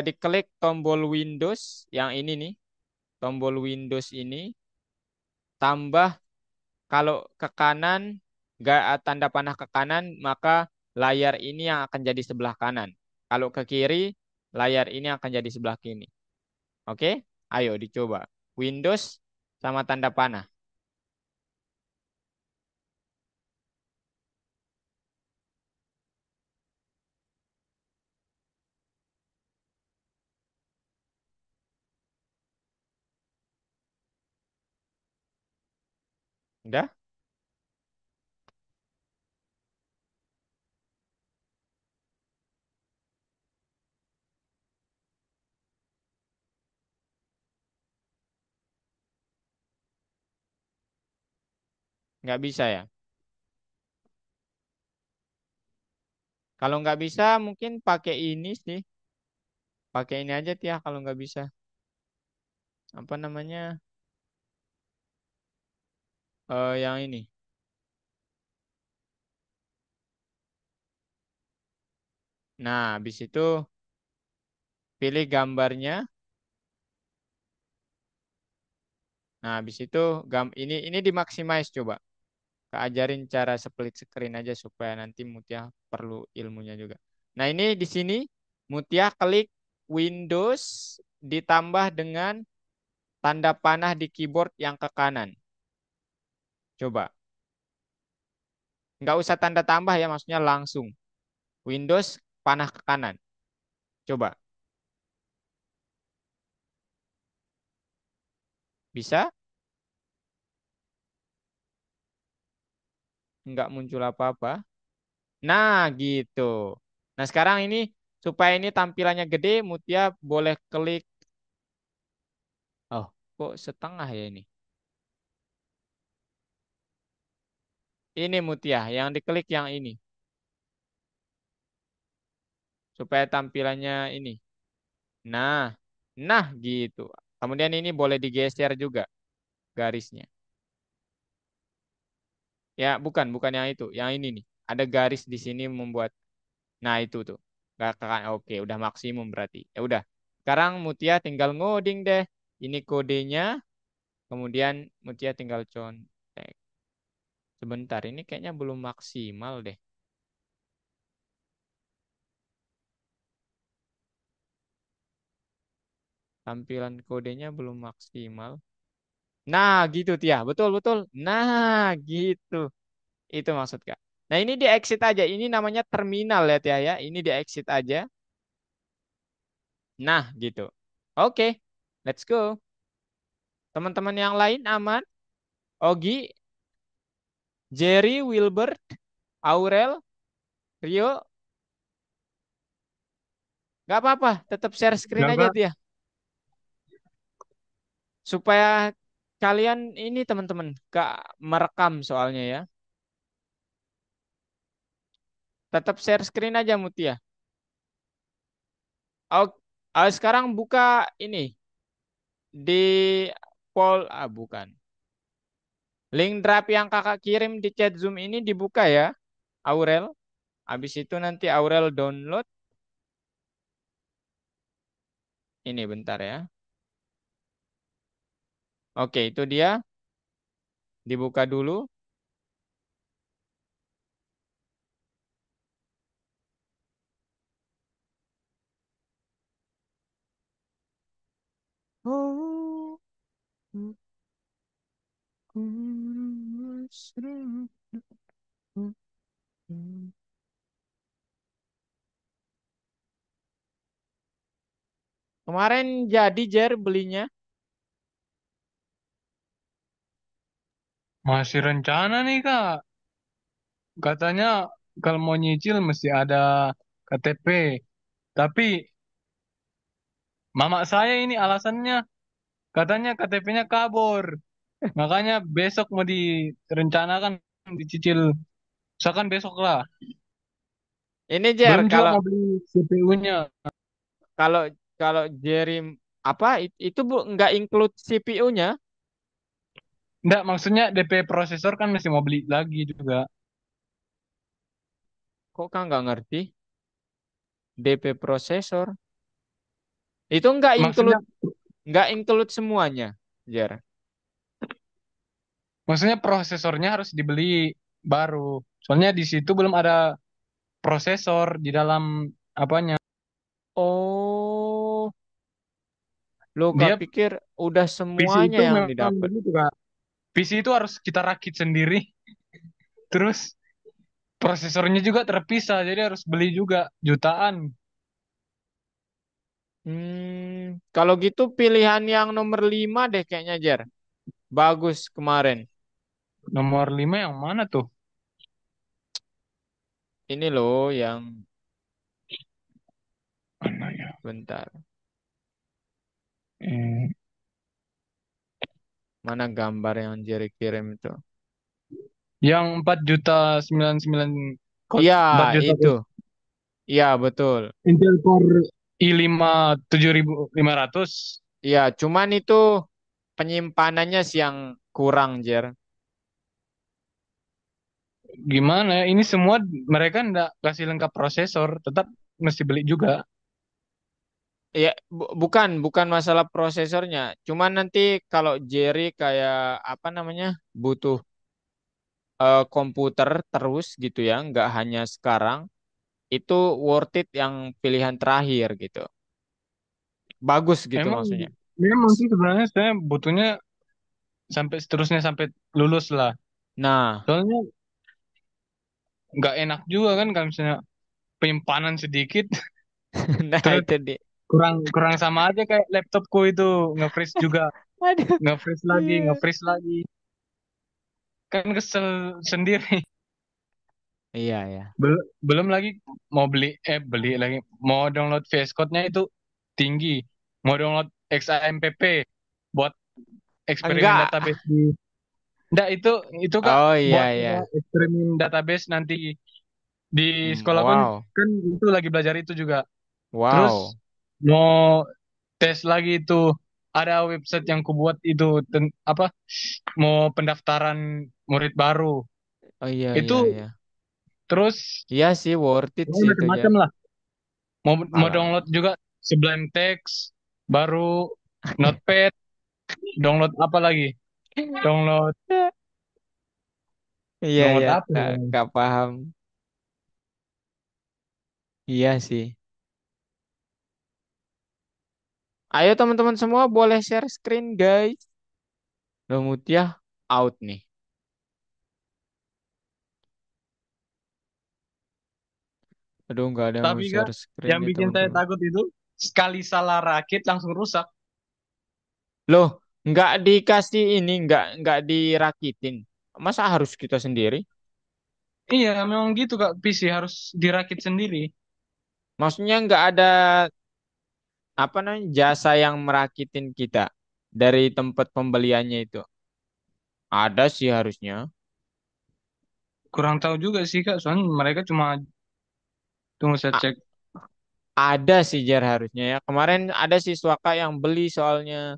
diklik tombol Windows yang ini nih, tombol Windows ini, tambah kalau ke kanan, nggak tanda panah ke kanan, maka layar ini yang akan jadi sebelah kanan. Kalau ke kiri, layar ini akan jadi sebelah kiri. Oke? Ayo dicoba. Windows sama tanda panah. Udah? Nggak bisa ya? Kalau nggak bisa, mungkin pakai ini sih. Pakai ini aja, Tia, kalau nggak bisa. Apa namanya? Yang ini. Nah, habis itu pilih gambarnya. Nah, habis itu ini dimaximize coba. Keajarin cara split screen aja supaya nanti Mutia perlu ilmunya juga. Nah, ini di sini Mutia klik Windows ditambah dengan tanda panah di keyboard yang ke kanan. Coba. Nggak usah tanda tambah ya, maksudnya langsung. Windows panah ke kanan. Coba. Bisa? Nggak muncul apa-apa. Nah, gitu. Nah, sekarang ini supaya ini tampilannya gede, Mutia boleh klik. Oh, kok setengah ya ini? Ini Mutia, yang diklik yang ini. Supaya tampilannya ini. Nah, nah gitu. Kemudian ini boleh digeser juga garisnya. Ya, bukan yang itu, yang ini nih. Ada garis di sini membuat. Nah, itu tuh. Oke, udah maksimum berarti. Ya udah. Sekarang Mutia tinggal ngoding deh. Ini kodenya. Kemudian Mutia tinggal contek. Sebentar, ini kayaknya belum maksimal deh. Tampilan kodenya belum maksimal. Nah, gitu Tia. Betul, betul. Nah, gitu. Itu maksud Kak. Nah, ini di exit aja. Ini namanya terminal, lihat ya ya. Ini di exit aja. Nah, gitu. Oke, let's go. Teman-teman yang lain aman? Ogi, Jerry, Wilbert, Aurel, Rio, nggak apa-apa. Tetap share screen aja Enggak. dia. Supaya kalian ini teman-teman gak merekam soalnya ya. Tetap share screen aja Mutia. Oh, sekarang buka ini di bukan. Link drive yang kakak kirim di chat Zoom ini dibuka ya, Aurel. Habis itu nanti Aurel download. Ini bentar ya. Oke, itu dia. Dibuka dulu. Oh, kemarin jadi Jer belinya. Masih rencana nih Kak. Katanya kalau mau nyicil mesti ada KTP. Tapi mama saya ini alasannya katanya KTP-nya kabur. Makanya besok mau direncanakan dicicil. Misalkan besok lah. Ini Jer, Belum juga kalau mau beli CPU-nya. kalau kalau Jerry apa itu Bu nggak include CPU-nya. Enggak, maksudnya DP prosesor kan mesti mau beli lagi juga. Kok kan nggak ngerti? DP prosesor. Itu nggak Maksudnya include semuanya, Jer. maksudnya prosesornya harus dibeli baru. Soalnya di situ belum ada prosesor di dalam apanya. Oh, lo gak Dia pikir udah PC semuanya itu yang memang didapat. begitu Kak. PC itu harus kita rakit sendiri. Terus prosesornya juga terpisah, jadi harus beli juga jutaan. Kalau gitu pilihan yang nomor 5 deh kayaknya, Jer. Bagus kemarin. Nomor 5 yang mana tuh? Ini loh yang Mana ya? bentar. Eh, Mana gambar yang Jerry kirim itu? yang 4.999 Iya, 4 juta itu. Iya, betul. Intel Core i5 7500. Iya, cuman itu penyimpanannya sih yang kurang, Jer. Gimana ya? Ini semua mereka ndak kasih lengkap prosesor, tetap mesti beli juga. Ya, bukan masalah prosesornya. Cuman nanti kalau Jerry kayak apa namanya butuh komputer terus gitu ya, nggak hanya sekarang. Itu worth it yang pilihan terakhir gitu. Bagus gitu Emang maksudnya. memang sih sebenarnya saya butuhnya sampai seterusnya sampai lulus lah. Nah, Soalnya nggak enak juga kan kalau misalnya penyimpanan sedikit nah terus itu dia. kurang kurang sama aja kayak laptopku itu nge-freeze juga, Aduh, nge-freeze lagi, iya, nge-freeze lagi. Kan kesel sendiri. iya ya. Belum lagi mau beli lagi mau download VS Code-nya itu tinggi. Mau download XAMPP buat eksperimen Enggak. database di. Nggak, itu Kak Oh iya buat ya. eksperimen database nanti di sekolahku Wow, kan itu lagi belajar itu juga. Terus wow. mau tes lagi itu ada website yang kubuat itu apa mau pendaftaran murid baru. Oh iya iya Itu iya. terus Iya sih worth it pokoknya sih itu macam-macam Jar. lah. Mau Alah. download juga Sublime Text baru, Notepad, download apa lagi? Download Iya download ya, apa ya? nggak paham. Iya sih. Ayo teman-teman semua boleh share screen guys. Loh Mutia out nih. Aduh, nggak ada yang Tapi share Kak, screen yang nih bikin saya teman-teman. takut itu sekali salah rakit langsung rusak. Loh, nggak dikasih ini, nggak dirakitin. Masa harus kita sendiri? Iya, memang gitu Kak. PC harus dirakit sendiri. Maksudnya nggak ada apa namanya jasa yang merakitin kita dari tempat pembeliannya itu. Ada sih harusnya. Kurang tahu juga sih Kak, soalnya mereka cuma tunggu saya A- cek. ada sih Jar harusnya ya. Kemarin ada siswa Kak yang beli soalnya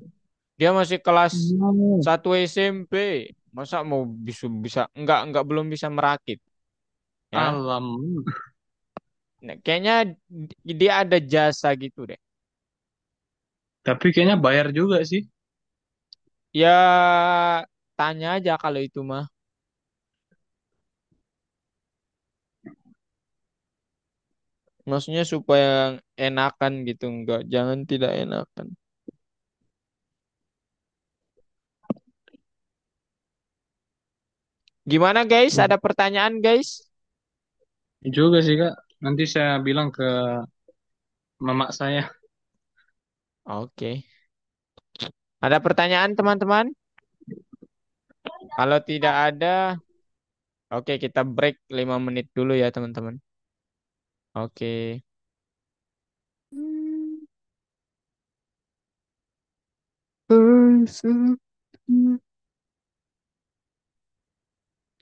dia masih kelas Oh, 1 SMP. Masa mau bisa nggak belum bisa merakit ya. alam. Nah, kayaknya dia ada jasa gitu deh. Tapi kayaknya bayar juga sih. Ya tanya aja kalau itu mah. Maksudnya supaya enakan gitu enggak, jangan tidak enakan. Gimana guys? Ada pertanyaan guys? Juga sih Kak. Nanti saya bilang ke mama saya. Oke. Ada pertanyaan teman-teman? Kalau tidak ada, oke kita break 5 menit dulu ya teman-teman. Oke.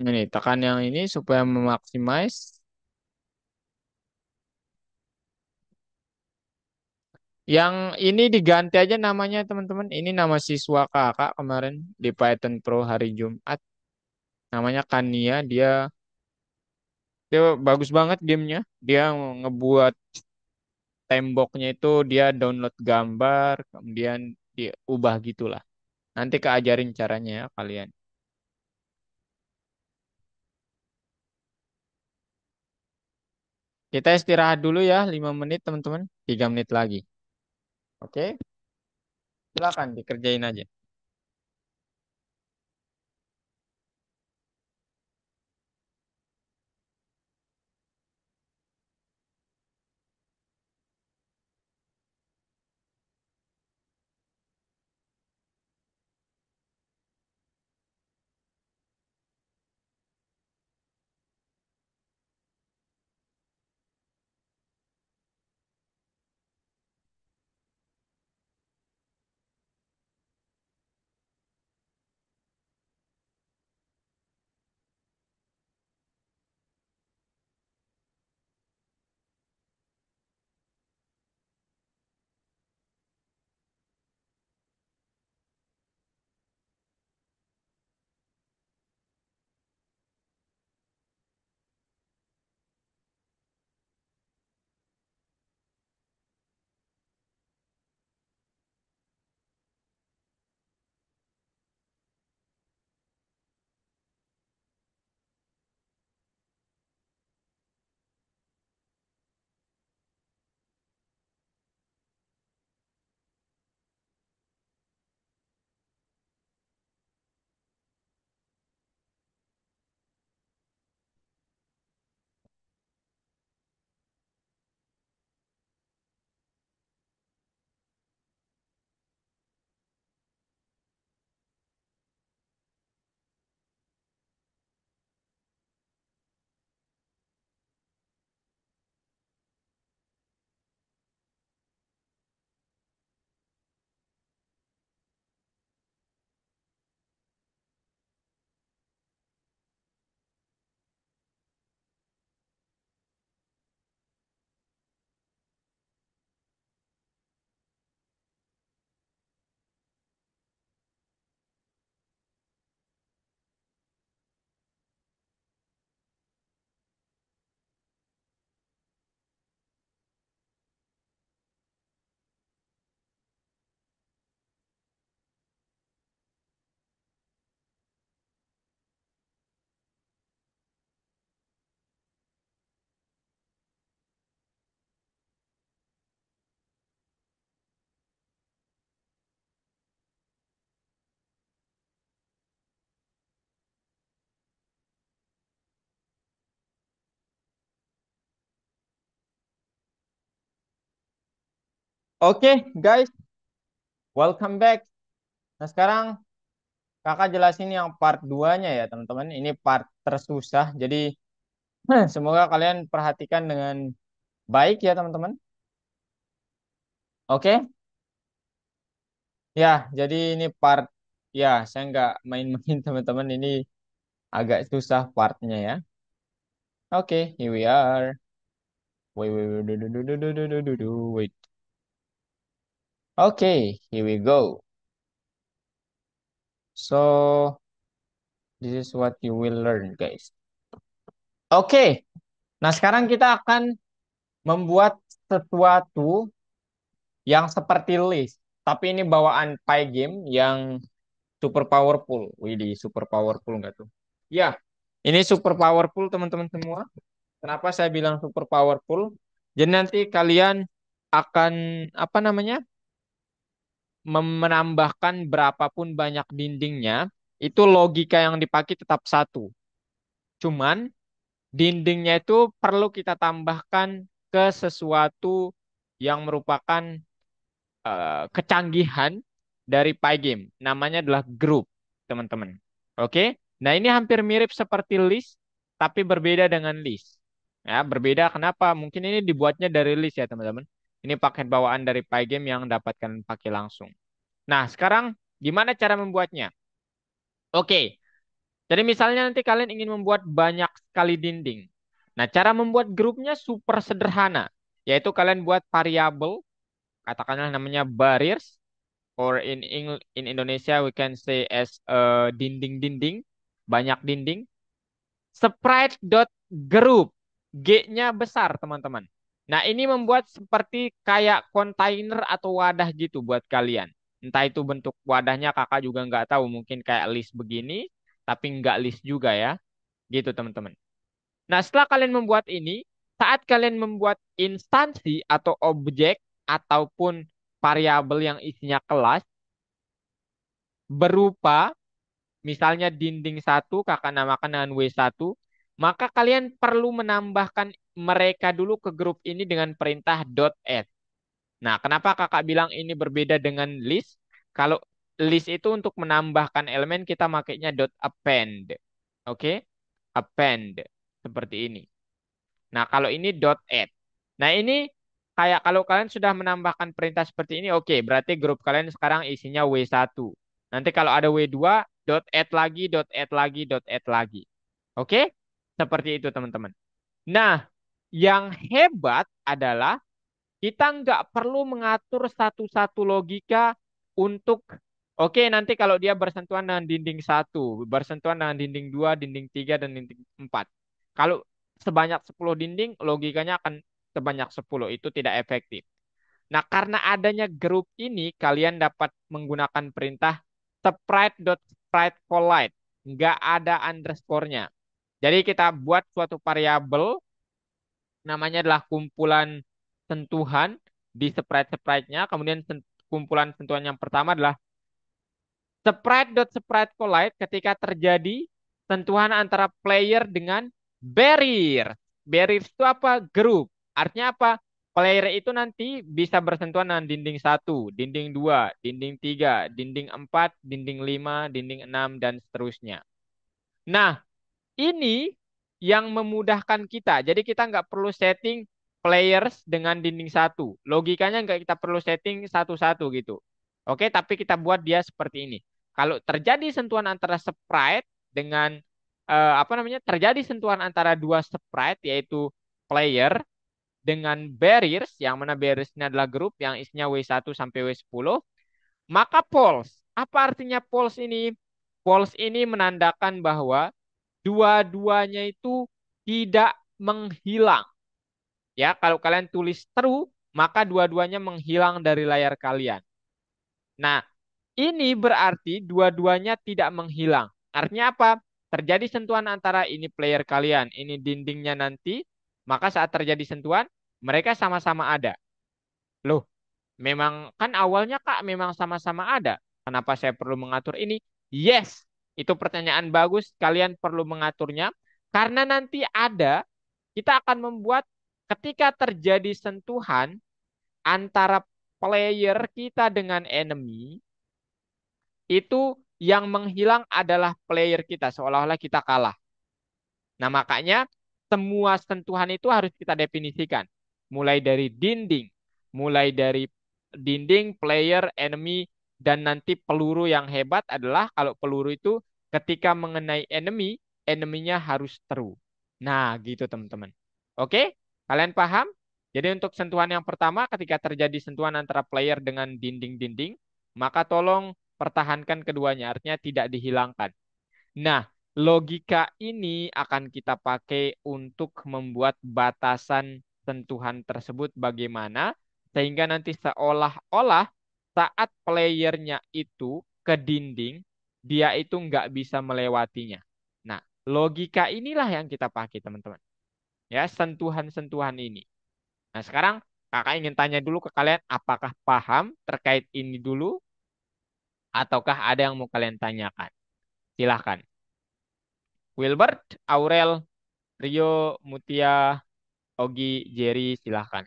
Ini tekan yang ini supaya memaksimais. Yang ini diganti aja namanya teman-teman. Ini nama siswa kakak kemarin di Python Pro hari Jumat. Namanya Kania. Dia bagus banget gamenya. Dia ngebuat temboknya itu dia download gambar, kemudian diubah gitulah. Nanti keajarin caranya ya kalian. Kita istirahat dulu ya 5 menit teman-teman. 3 menit lagi. Oke? Silakan dikerjain aja. Oke, guys, welcome back. Nah, sekarang kakak jelasin yang part 2-nya ya, teman-teman. Ini part tersusah. Jadi, semoga kalian perhatikan dengan baik ya, teman-teman. Oke? Ya, jadi ini part, ya, saya nggak main-main, teman-teman. Ini agak susah partnya ya. Oke, here we are. Wait, wait, wait, wait. Okay, here we go. So, this is what you will learn, guys. Oke, nah sekarang kita akan membuat sesuatu yang seperti list. Tapi ini bawaan Pygame yang super powerful. Widih, super powerful nggak tuh? Ya, ini super powerful teman-teman semua. Kenapa saya bilang super powerful? Jadi nanti kalian akan apa namanya? Menambahkan berapapun banyak dindingnya, itu logika yang dipakai tetap satu. Cuman dindingnya itu perlu kita tambahkan ke sesuatu yang merupakan kecanggihan dari Pygame. Namanya adalah group, teman-teman. Oke? Nah, ini hampir mirip seperti list, tapi berbeda dengan list. Ya, berbeda kenapa? Mungkin ini dibuatnya dari list ya, teman-teman. Ini paket bawaan dari Pygame yang dapatkan pakai langsung. Nah, sekarang gimana cara membuatnya? Oke, jadi misalnya nanti kalian ingin membuat banyak sekali dinding. Nah, cara membuat grupnya super sederhana, yaitu kalian buat variabel, katakanlah namanya barriers, or in Indonesia we can say as dinding-dinding, banyak dinding. Sprite.group, G-nya besar, teman-teman. Nah, ini membuat seperti kayak kontainer atau wadah gitu buat kalian. Entah itu bentuk wadahnya kakak juga nggak tahu. Mungkin kayak list begini, tapi nggak list juga ya. Gitu, teman-teman. Nah, setelah kalian membuat ini, saat kalian membuat instansi atau objek ataupun variabel yang isinya kelas, berupa misalnya dinding satu kakak namakan dengan W1, maka kalian perlu menambahkan mereka dulu ke grup ini dengan perintah .add. Nah, kenapa kakak bilang ini berbeda dengan list? Kalau list itu untuk menambahkan elemen kita makainya .append. Oke? Append. Seperti ini. Nah, kalau ini .add. Nah, ini kayak kalau kalian sudah menambahkan perintah seperti ini, oke, berarti grup kalian sekarang isinya W1. Nanti kalau ada W2, .add lagi, .add lagi, .add lagi. Oke? Seperti itu, teman-teman. Nah, yang hebat adalah kita nggak perlu mengatur satu-satu logika untuk, oke, nanti kalau dia bersentuhan dengan dinding satu, bersentuhan dengan dinding dua, dinding tiga, dan dinding empat. Kalau sebanyak 10 dinding, logikanya akan sebanyak 10. Itu tidak efektif. Nah, karena adanya grup ini, kalian dapat menggunakan perintah sprite.spriteCollide. Nggak ada underscore-nya. Jadi kita buat suatu variabel, namanya adalah kumpulan sentuhan di sprite-sprite-nya. Kemudian kumpulan sentuhan yang pertama adalah sprite.spriteCollide ketika terjadi sentuhan antara player dengan barrier. Barrier itu apa? Grup. Artinya apa? Player itu nanti bisa bersentuhan dengan dinding satu, dinding dua, dinding tiga, dinding empat, dinding lima, dinding enam, dan seterusnya. Nah, ini yang memudahkan kita. Jadi kita nggak perlu setting players dengan dinding satu. Logikanya nggak kita perlu setting satu-satu gitu. Oke, tapi kita buat dia seperti ini. Kalau terjadi sentuhan antara sprite dengan apa namanya? Terjadi sentuhan antara dua sprite yaitu player dengan barriers, yang mana barriers ini adalah grup yang isinya W1 sampai W10, maka false. Apa artinya false ini? False ini menandakan bahwa dua-duanya itu tidak menghilang. Ya, kalau kalian tulis true, maka dua-duanya menghilang dari layar kalian. Nah, ini berarti dua-duanya tidak menghilang. Artinya apa? Terjadi sentuhan antara ini player kalian, ini dindingnya nanti, maka saat terjadi sentuhan, mereka sama-sama ada. Loh, memang kan awalnya Kak memang sama-sama ada. Kenapa saya perlu mengatur ini? Yes, itu pertanyaan bagus. Kalian perlu mengaturnya karena nanti kita akan membuat ketika terjadi sentuhan antara player kita dengan enemy, itu yang menghilang adalah player kita, seolah-olah kita kalah. Nah, makanya semua sentuhan itu harus kita definisikan. Mulai dari dinding, mulai dari dinding, player, enemy, dan nanti peluru yang hebat adalah kalau peluru itu ketika mengenai enemy, enemy-nya harus true. Nah, gitu teman-teman. Oke, kalian paham? Jadi untuk sentuhan yang pertama, ketika terjadi sentuhan antara player dengan dinding-dinding, maka tolong pertahankan keduanya, artinya tidak dihilangkan. Nah, logika ini akan kita pakai untuk membuat batasan sentuhan tersebut bagaimana sehingga nanti seolah-olah saat playernya itu ke dinding, dia itu nggak bisa melewatinya. Nah, logika inilah yang kita pakai teman-teman. Ya, sentuhan-sentuhan ini. Nah, sekarang kakak ingin tanya dulu ke kalian, apakah paham terkait ini dulu ataukah ada yang mau kalian tanyakan? Silahkan. Wilbert, Aurel, Rio, Mutia, Ogi, Jerry, silahkan.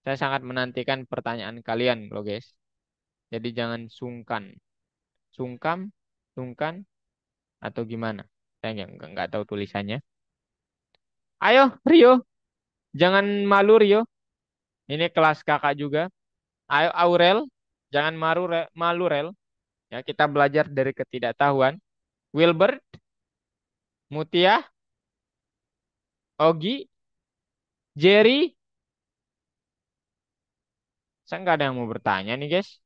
Saya sangat menantikan pertanyaan kalian loh guys. Jadi jangan sungkan. Sungkam, sungkan, atau gimana? Saya nggak tahu tulisannya. Ayo, Rio. Jangan malu, Rio. Ini kelas kakak juga. Ayo, Aurel. Jangan malu, Rel. Ya, kita belajar dari ketidaktahuan. Wilbert, Mutia, Ogi, Jerry. Saya nggak ada yang mau bertanya nih, guys.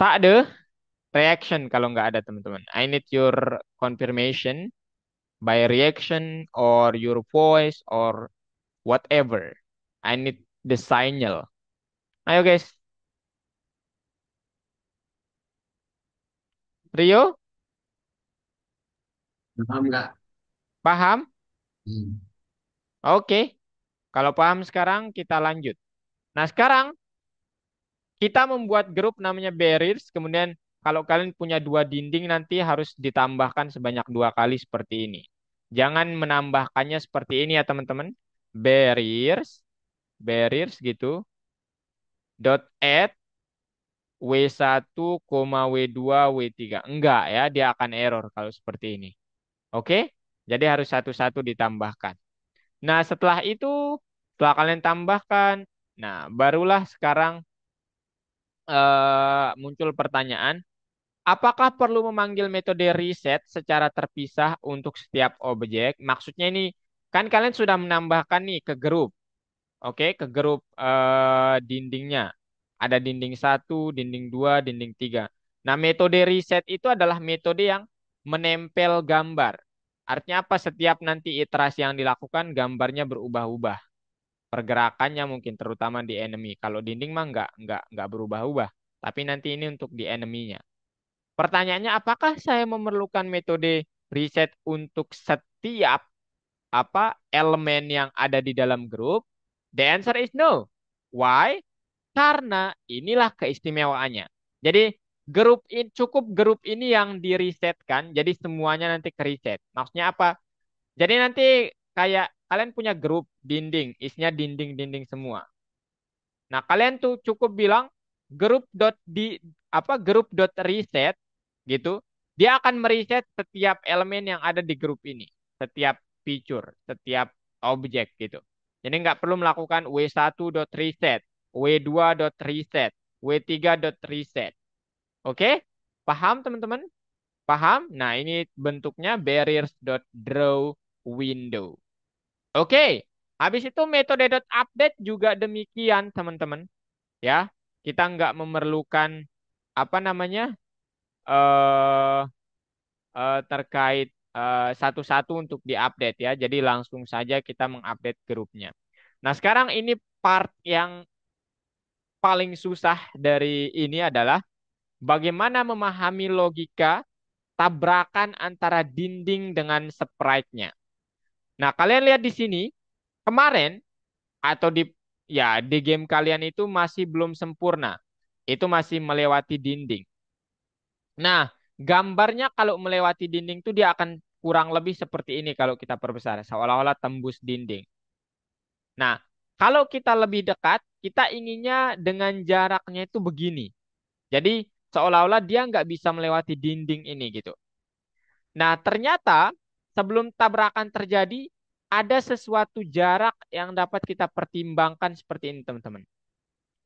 Tak ada. Reaction kalau nggak ada teman-teman. I need your confirmation by reaction or your voice or whatever. I need the signal. Ayo guys. Rio, Paham nggak? paham? Hmm. Oke. Kalau paham sekarang kita lanjut. Nah sekarang kita membuat grup namanya barriers. Kemudian kalau kalian punya dua dinding nanti harus ditambahkan sebanyak dua kali seperti ini. Jangan menambahkannya seperti ini ya teman-teman. Barriers, barriers gitu. Dot add W1, W2, W3. Enggak ya, dia akan error kalau seperti ini. Oke? Jadi harus satu-satu ditambahkan. Nah, setelah itu, setelah kalian tambahkan, nah barulah sekarang muncul pertanyaan, apakah perlu memanggil metode reset secara terpisah untuk setiap objek? Maksudnya ini, kan kalian sudah menambahkan nih ke grup. Oke, ke grup dindingnya. Ada dinding satu, dinding dua, dinding tiga. Nah, metode reset itu adalah metode yang menempel gambar. Artinya apa? Setiap nanti iterasi yang dilakukan, gambarnya berubah-ubah. Pergerakannya mungkin terutama di enemy. Kalau dinding mah nggak berubah-ubah. Tapi nanti ini untuk di enemy-nya. Pertanyaannya, apakah saya memerlukan metode reset untuk setiap elemen yang ada di dalam grup? The answer is no. Why? Karena inilah keistimewaannya. Jadi cukup grup ini yang di resetkan, jadi semuanya nanti ke reset. Maksudnya apa? Jadi nanti kayak kalian punya grup dinding, isinya dinding-dinding semua. Nah, kalian tuh cukup bilang grup dot reset gitu. Dia akan mereset setiap elemen yang ada di grup ini, setiap feature, setiap objek gitu. Jadi nggak perlu melakukan W1.reset, W2.reset, W3.reset. Oke? Paham teman-teman? Paham? Nah, ini bentuknya barriers.draw window. Oke. Habis itu metode .update juga demikian teman-teman. Ya, kita nggak memerlukan apa namanya eh terkait satu-satu untuk diupdate ya. Jadi langsung saja kita mengupdate grupnya. Nah, sekarang ini part yang paling susah dari ini adalah bagaimana memahami logika tabrakan antara dinding dengan sprite-nya. Nah, kalian lihat di sini kemarin atau di game kalian itu masih belum sempurna. Itu masih melewati dinding. Nah, gambarnya kalau melewati dinding itu dia akan kurang lebih seperti ini kalau kita perbesar, seolah-olah tembus dinding. Nah, kalau kita lebih dekat, kita inginnya dengan jaraknya itu begini. Jadi seolah-olah dia nggak bisa melewati dinding ini gitu. Nah, ternyata sebelum tabrakan terjadi, ada sesuatu jarak yang dapat kita pertimbangkan seperti ini, teman-teman.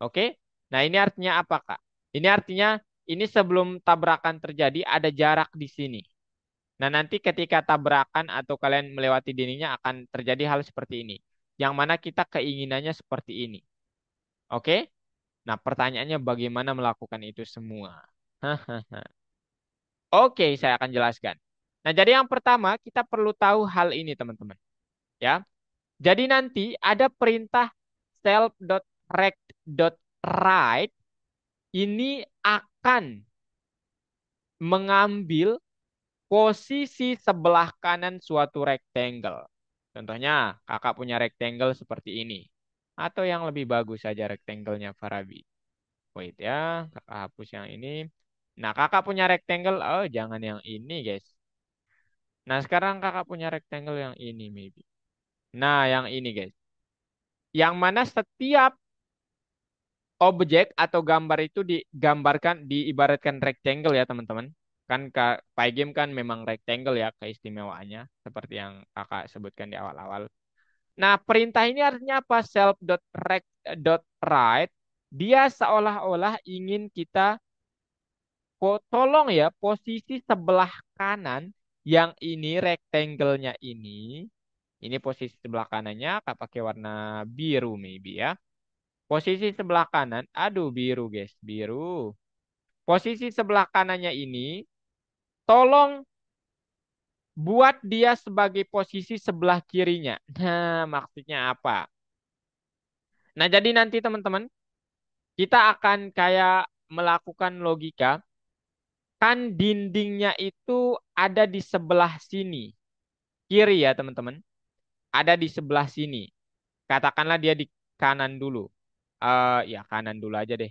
Oke? Nah, ini artinya apa, Kak? Ini artinya ini sebelum tabrakan terjadi ada jarak di sini. Nah, nanti ketika tabrakan atau kalian melewati dindingnya akan terjadi hal seperti ini. Yang mana kita keinginannya seperti ini. Oke? Nah, pertanyaannya bagaimana melakukan itu semua? Oke, saya akan jelaskan. Nah, jadi yang pertama kita perlu tahu hal ini, teman-teman. Ya. Jadi nanti ada perintah self.rect.write ini akan mengambil posisi sebelah kanan suatu rectangle. Contohnya, kakak punya rectangle seperti ini. Atau yang lebih bagus saja rectangle-nya Farabi. Wait ya, kakak hapus yang ini. Nah, kakak punya rectangle, oh jangan yang ini guys. Nah, sekarang kakak punya rectangle yang ini maybe. Nah, yang ini guys. Yang mana setiap objek atau gambar itu digambarkan, diibaratkan rectangle ya teman-teman. Kan Pygame kan memang rectangle ya keistimewaannya. Seperti yang kakak sebutkan di awal-awal. Nah, perintah ini artinya apa? Self.rect.write. Dia seolah-olah ingin kita tolong ya posisi sebelah kanan yang ini rectangle-nya ini posisi sebelah kanannya kak pakai warna biru maybe ya. Posisi sebelah kanan, aduh biru guys, biru. Posisi sebelah kanannya ini tolong buat dia sebagai posisi sebelah kirinya. Nah, maksudnya apa? Nah, jadi nanti teman-teman kita akan kayak melakukan logika. Kan dindingnya itu ada di sebelah sini. Kiri ya teman-teman. Ada di sebelah sini. Katakanlah dia di kanan dulu. Ya kanan dulu aja deh.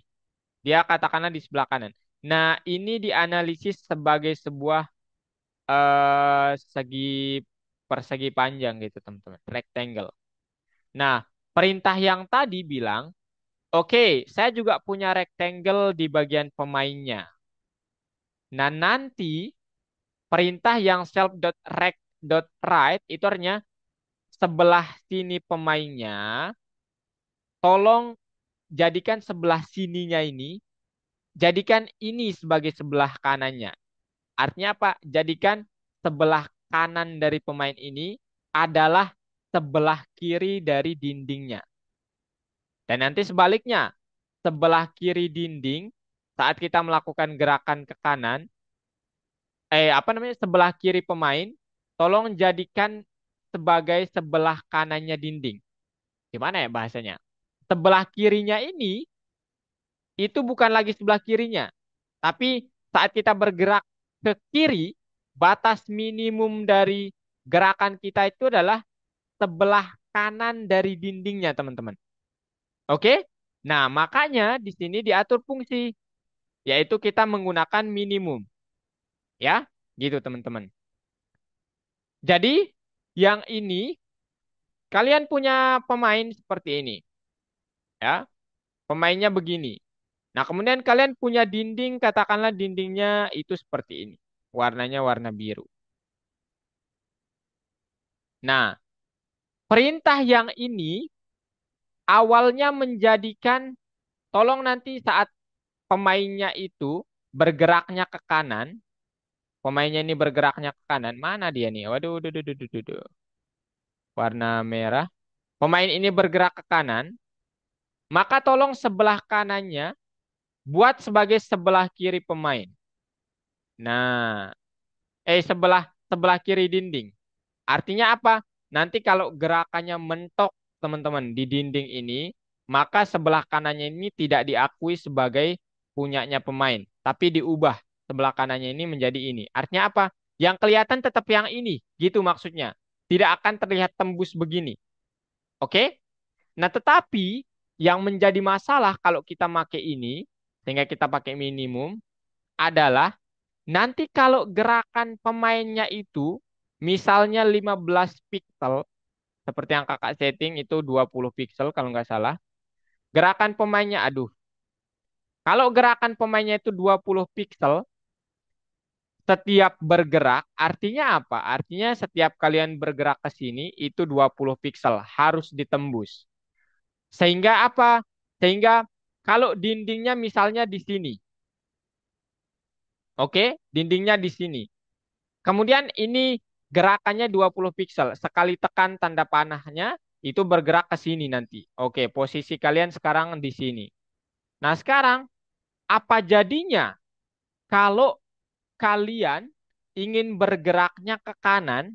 Dia katakanlah di sebelah kanan. Nah ini dianalisis sebagai sebuah segi persegi panjang gitu teman-teman. Rectangle. Nah perintah yang tadi bilang, oke saya juga punya rectangle di bagian pemainnya. Nah nanti perintah yang self.rect.write itu artinya sebelah sini pemainnya, tolong jadikan sebelah sininya ini, jadikan ini sebagai sebelah kanannya. Artinya apa? Jadikan sebelah kanan dari pemain ini adalah sebelah kiri dari dindingnya. Dan nanti sebaliknya, sebelah kiri dinding saat kita melakukan gerakan ke kanan, apa namanya? Sebelah kiri pemain, tolong jadikan sebagai sebelah kanannya dinding. Gimana ya bahasanya? Sebelah kirinya ini itu bukan lagi sebelah kirinya, tapi saat kita bergerak ke kiri, batas minimum dari gerakan kita itu adalah sebelah kanan dari dindingnya, teman-teman. Oke? Nah, makanya di sini diatur fungsi, yaitu kita menggunakan minimum. Ya, gitu teman-teman. Jadi, yang ini, kalian punya pemain seperti ini. Ya, pemainnya begini. Nah, kemudian kalian punya dinding, katakanlah dindingnya itu seperti ini. Warnanya warna biru. Nah, perintah yang ini awalnya menjadikan, tolong nanti saat pemainnya itu bergeraknya ke kanan, pemainnya ini bergeraknya ke kanan, mana dia nih? Waduh, duh, duh, duh, duh, duh, duh. Warna merah. Pemain ini bergerak ke kanan, maka tolong sebelah kanannya buat sebagai sebelah kiri pemain. Nah, sebelah sebelah kiri dinding. Artinya apa? Nanti kalau gerakannya mentok teman-teman di dinding ini, maka sebelah kanannya ini tidak diakui sebagai punyanya pemain, tapi diubah sebelah kanannya ini menjadi ini. Artinya apa? Yang kelihatan tetap yang ini, gitu maksudnya. Tidak akan terlihat tembus begini. Oke? Nah, tetapi yang menjadi masalah kalau kita pakai ini, sehingga kita pakai minimum, adalah nanti kalau gerakan pemainnya itu Misalnya 15 pixel, seperti yang kakak setting itu 20 pixel kalau nggak salah. Gerakan pemainnya, aduh. Kalau gerakan pemainnya itu 20 pixel, setiap bergerak, artinya apa? Artinya setiap kalian bergerak ke sini itu 20 pixel, harus ditembus. Sehingga apa? Sehingga kalau dindingnya misalnya di sini, oke? Dindingnya di sini. Kemudian ini gerakannya 20 pixel. Sekali tekan tanda panahnya, itu bergerak ke sini nanti. Oke, posisi kalian sekarang di sini. Nah, sekarang apa jadinya kalau kalian ingin bergeraknya ke kanan,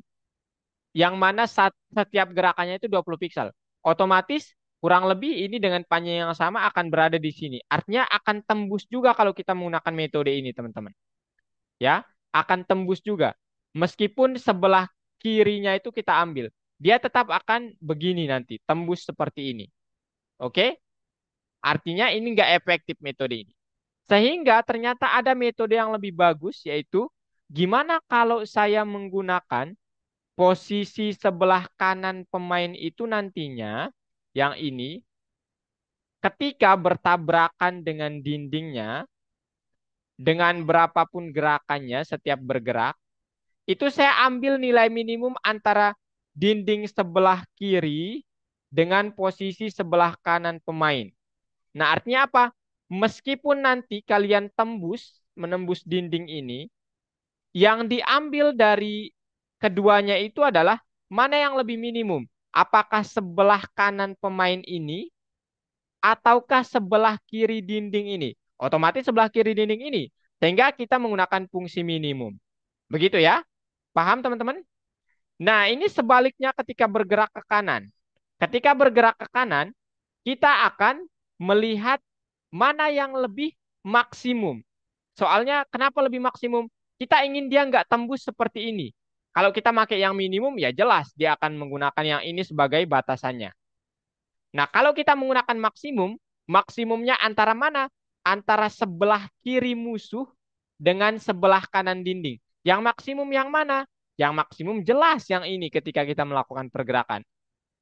yang mana setiap gerakannya itu 20 pixel. Otomatis kurang lebih ini dengan panjang yang sama akan berada di sini. Artinya akan tembus juga kalau kita menggunakan metode ini, teman-teman. Ya, akan tembus juga. Meskipun sebelah kirinya itu kita ambil, dia tetap akan begini nanti, tembus seperti ini. Oke? Artinya ini nggak efektif metode ini. Sehingga ternyata ada metode yang lebih bagus, yaitu gimana kalau saya menggunakan posisi sebelah kanan pemain itu nantinya, yang ini, ketika bertabrakan dengan dindingnya, dengan berapapun gerakannya setiap bergerak, itu saya ambil nilai minimum antara dinding sebelah kiri dengan posisi sebelah kanan pemain. Nah, artinya apa? Meskipun nanti kalian menembus dinding ini, yang diambil dari keduanya itu adalah mana yang lebih minimum. Apakah sebelah kanan pemain ini ataukah sebelah kiri dinding ini? Otomatis sebelah kiri dinding ini. Sehingga kita menggunakan fungsi minimum. Begitu ya? Paham teman-teman? Nah, ini sebaliknya ketika bergerak ke kanan. Ketika bergerak ke kanan, kita akan melihat mana yang lebih maksimum. Soalnya kenapa lebih maksimum? Kita ingin dia nggak tembus seperti ini. Kalau kita pakai yang minimum, ya jelas dia akan menggunakan yang ini sebagai batasannya. Nah, kalau kita menggunakan maksimum, maksimumnya antara mana? Antara sebelah kiri musuh dengan sebelah kanan dinding. Yang maksimum yang mana? Yang maksimum jelas yang ini ketika kita melakukan pergerakan.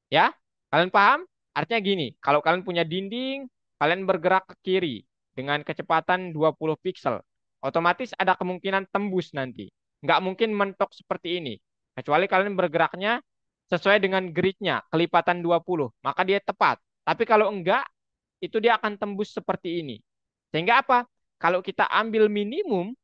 Ya, kalian paham? Artinya gini, kalau kalian punya dinding, kalian bergerak ke kiri dengan kecepatan 20 pixel. Otomatis ada kemungkinan tembus nanti. Nggak mungkin mentok seperti ini. Kecuali kalian bergeraknya sesuai dengan gridnya, kelipatan 20. Maka dia tepat. Tapi kalau enggak, itu dia akan tembus seperti ini. Sehingga apa? Kalau kita ambil minimum,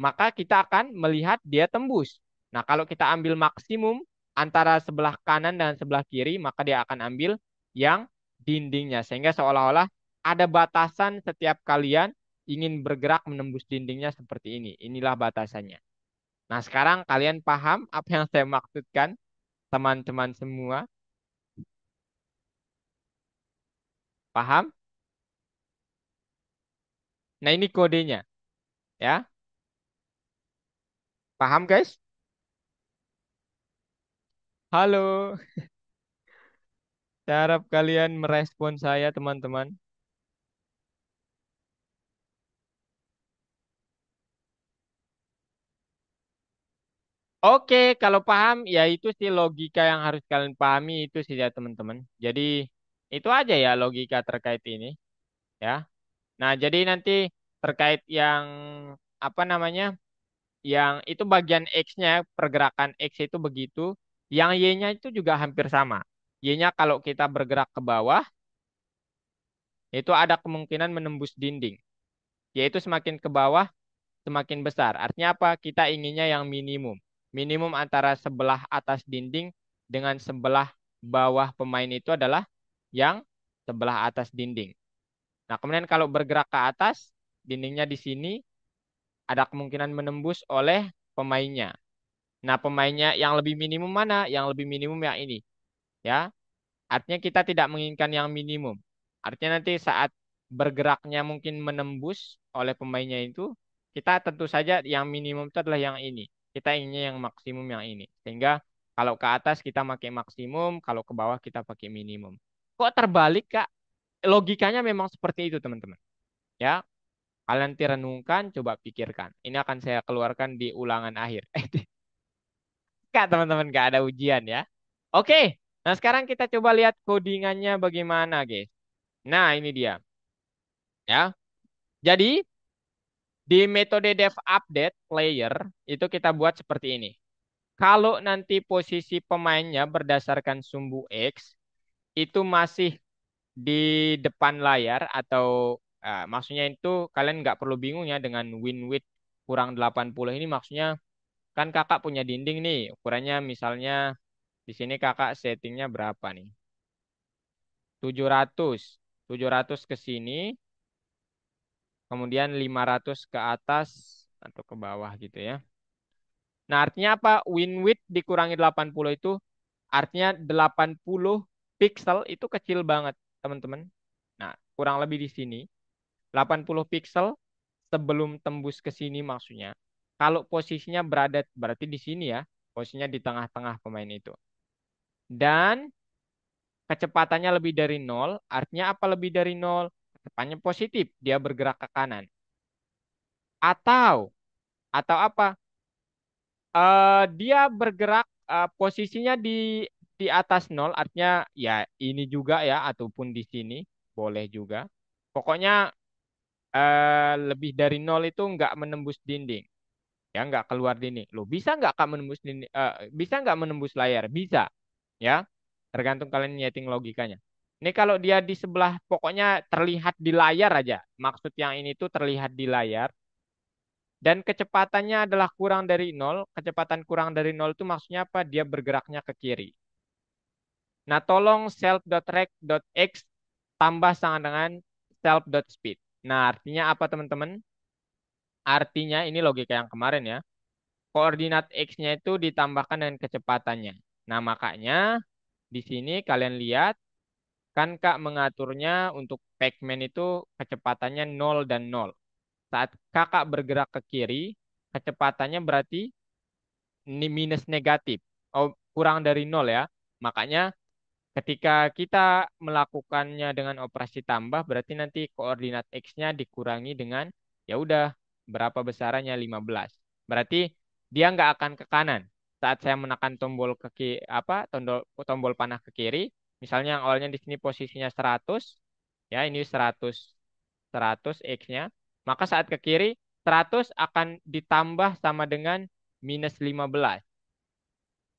maka kita akan melihat dia tembus. Nah, kalau kita ambil maksimum antara sebelah kanan dan sebelah kiri, maka dia akan ambil yang dindingnya. Sehingga seolah-olah ada batasan setiap kalian ingin bergerak menembus dindingnya seperti ini. Inilah batasannya. Nah, sekarang kalian paham apa yang saya maksudkan, teman-teman semua? Paham? Nah, ini kodenya, ya. Paham, guys? Halo, saya harap kalian merespon saya, teman-teman. Oke, kalau paham, ya itu sih logika yang harus kalian pahami itu sih ya teman-teman. Jadi itu aja ya logika terkait ini, ya. Nah, jadi nanti terkait yang apa namanya, yang itu bagian X-nya, pergerakan X itu begitu. Yang Y-nya itu juga hampir sama. Y-nya kalau kita bergerak ke bawah, itu ada kemungkinan menembus dinding. Yaitu semakin ke bawah, semakin besar. Artinya apa? Kita inginnya yang minimum. Minimum antara sebelah atas dinding dengan sebelah bawah pemain itu adalah yang sebelah atas dinding. Nah, kemudian kalau bergerak ke atas, dindingnya di sini ada kemungkinan menembus oleh pemainnya. Nah, pemainnya yang lebih minimum mana? Yang lebih minimum yang ini. Ya, artinya kita tidak menginginkan yang minimum. Artinya nanti saat bergeraknya mungkin menembus oleh pemainnya itu, kita tentu saja yang minimum itu adalah yang ini. Kita inginnya yang maksimum yang ini. Sehingga kalau ke atas kita pakai maksimum, kalau ke bawah kita pakai minimum. Kok terbalik, Kak? Logikanya memang seperti itu, teman-teman. Ya, kalian nanti renungkan, coba pikirkan. Ini akan saya keluarkan di ulangan akhir. Kak, teman-teman, nggak ada ujian ya. Oke, nah sekarang kita coba lihat codingannya bagaimana, guys. Nah, ini dia. Ya, jadi di metode dev update player itu kita buat seperti ini. Kalau nanti posisi pemainnya berdasarkan sumbu X itu masih di depan layar atau maksudnya itu kalian nggak perlu bingung ya dengan win width kurang 80 ini maksudnya kan kakak punya dinding nih ukurannya misalnya di sini kakak settingnya berapa nih 700 700 ke sini kemudian 500 ke atas atau ke bawah gitu ya. Nah, artinya apa? Win width dikurangi 80 itu artinya 80 pixel itu kecil banget, teman-teman. Nah, kurang lebih di sini 80 pixel sebelum tembus ke sini maksudnya. Kalau posisinya berada berarti di sini ya, posisinya di tengah-tengah pemain itu. Dan kecepatannya lebih dari nol, artinya apa lebih dari nol? Kecepatannya positif, dia bergerak ke kanan. Atau apa? Dia bergerak posisinya di atas nol, artinya ya ini juga ya, ataupun di sini boleh juga. Pokoknya lebih dari nol itu nggak menembus dinding, ya nggak keluar dinding. Loh, bisa nggak Kak menembus dinding? Bisa nggak menembus layar? Bisa, ya. Tergantung kalian nyeting logikanya. Ini kalau dia di sebelah, pokoknya terlihat di layar aja. Maksud yang ini tuh terlihat di layar. Dan kecepatannya adalah kurang dari nol. Kecepatan kurang dari nol itu maksudnya apa? Dia bergeraknya ke kiri. Nah, tolong self.rect.x tambah sama dengan self.speed. Nah, artinya apa teman-teman? Artinya ini logika yang kemarin ya. Koordinat X-nya itu ditambahkan dengan kecepatannya. Nah, makanya di sini kalian lihat kan Kak mengaturnya untuk Pac-Man itu kecepatannya nol dan nol. Saat Kakak bergerak ke kiri, kecepatannya berarti ini minus negatif. Oh, kurang dari nol ya. Makanya ketika kita melakukannya dengan operasi tambah, berarti nanti koordinat X-nya dikurangi dengan, ya udah, berapa besarannya 15. Berarti dia nggak akan ke kanan. Saat saya menekan tombol ke kiri, apa, tombol panah ke kiri, misalnya yang awalnya di sini posisinya 100, ya ini 100, 100 X-nya, maka saat ke kiri, 100 akan ditambah sama dengan minus 15.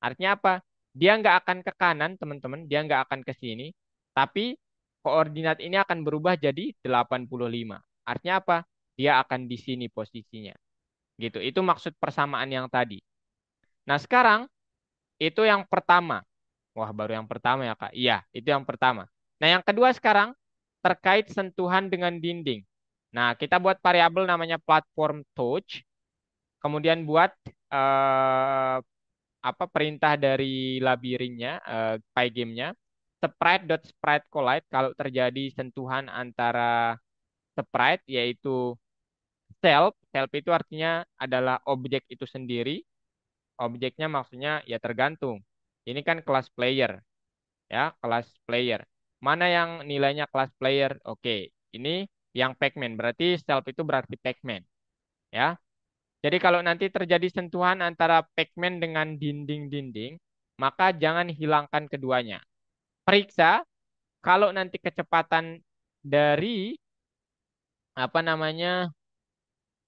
Artinya apa? Dia nggak akan ke kanan, teman-teman. Dia nggak akan ke sini. Tapi koordinat ini akan berubah jadi 85. Artinya apa? Dia akan di sini posisinya. Gitu. Itu maksud persamaan yang tadi. Nah, sekarang itu yang pertama. Wah, baru yang pertama ya, Kak. Iya, itu yang pertama. Nah, yang kedua sekarang terkait sentuhan dengan dinding. Nah, kita buat variabel namanya platform touch. Kemudian buat eh, apa perintah dari labirinnya, pygame-nya, sprite collide kalau terjadi sentuhan antara sprite yaitu self itu artinya adalah objek itu sendiri, objeknya maksudnya ya tergantung. Ini kan kelas player, ya kelas player. Mana yang nilainya kelas player? Oke, ini yang Pac-Man berarti self itu berarti Pac-Man, ya. Jadi kalau nanti terjadi sentuhan antara Pac-Man dengan dinding-dinding, maka jangan hilangkan keduanya. Periksa kalau nanti kecepatan dari apa namanya?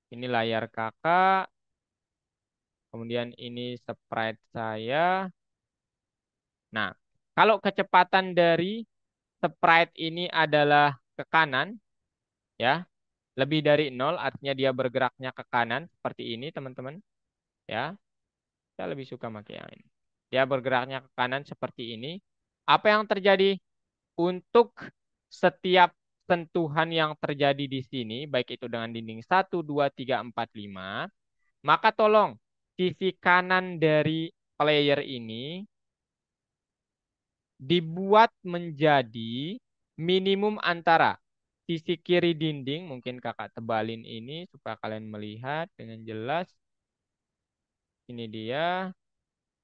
Ini layar kakak, kemudian ini sprite saya. Nah, kalau kecepatan dari sprite ini adalah ke kanan, ya, lebih dari nol, artinya dia bergeraknya ke kanan seperti ini, teman-teman. Ya, saya lebih suka pakai yang ini. Dia bergeraknya ke kanan seperti ini. Apa yang terjadi untuk setiap sentuhan yang terjadi di sini, baik itu dengan dinding 1, 2, 3, 4, 5, maka tolong sisi kanan dari player ini dibuat menjadi minimum antara sisi kiri dinding, mungkin kakak tebalin ini supaya kalian melihat dengan jelas. Ini dia.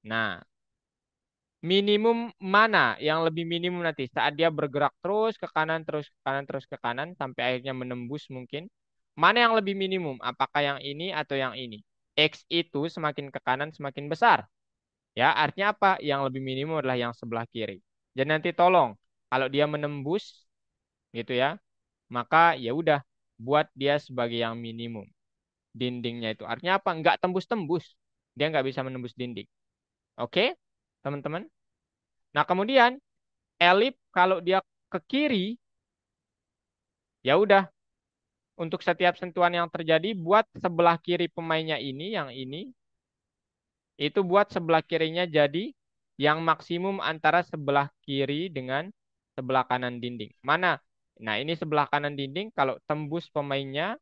Nah, minimum mana yang lebih minimum nanti saat dia bergerak terus ke kanan terus ke kanan terus ke kanan sampai akhirnya menembus mungkin mana yang lebih minimum apakah yang ini atau yang ini X itu semakin ke kanan semakin besar Ya, artinya apa? Yang lebih minimum adalah yang sebelah kiri. Jadi nanti tolong, kalau dia menembus gitu ya, maka ya udah buat dia sebagai yang minimum dindingnya itu. Artinya apa? Nggak tembus-tembus. Dia nggak bisa menembus dinding. Oke, teman-teman. Nah, kemudian elip kalau dia ke kiri, ya udah untuk setiap sentuhan yang terjadi buat sebelah kiri pemainnya ini, yang ini, itu buat sebelah kirinya jadi yang maksimum antara sebelah kiri dengan sebelah kanan dinding. Mana? Nah, ini sebelah kanan dinding, kalau tembus pemainnya,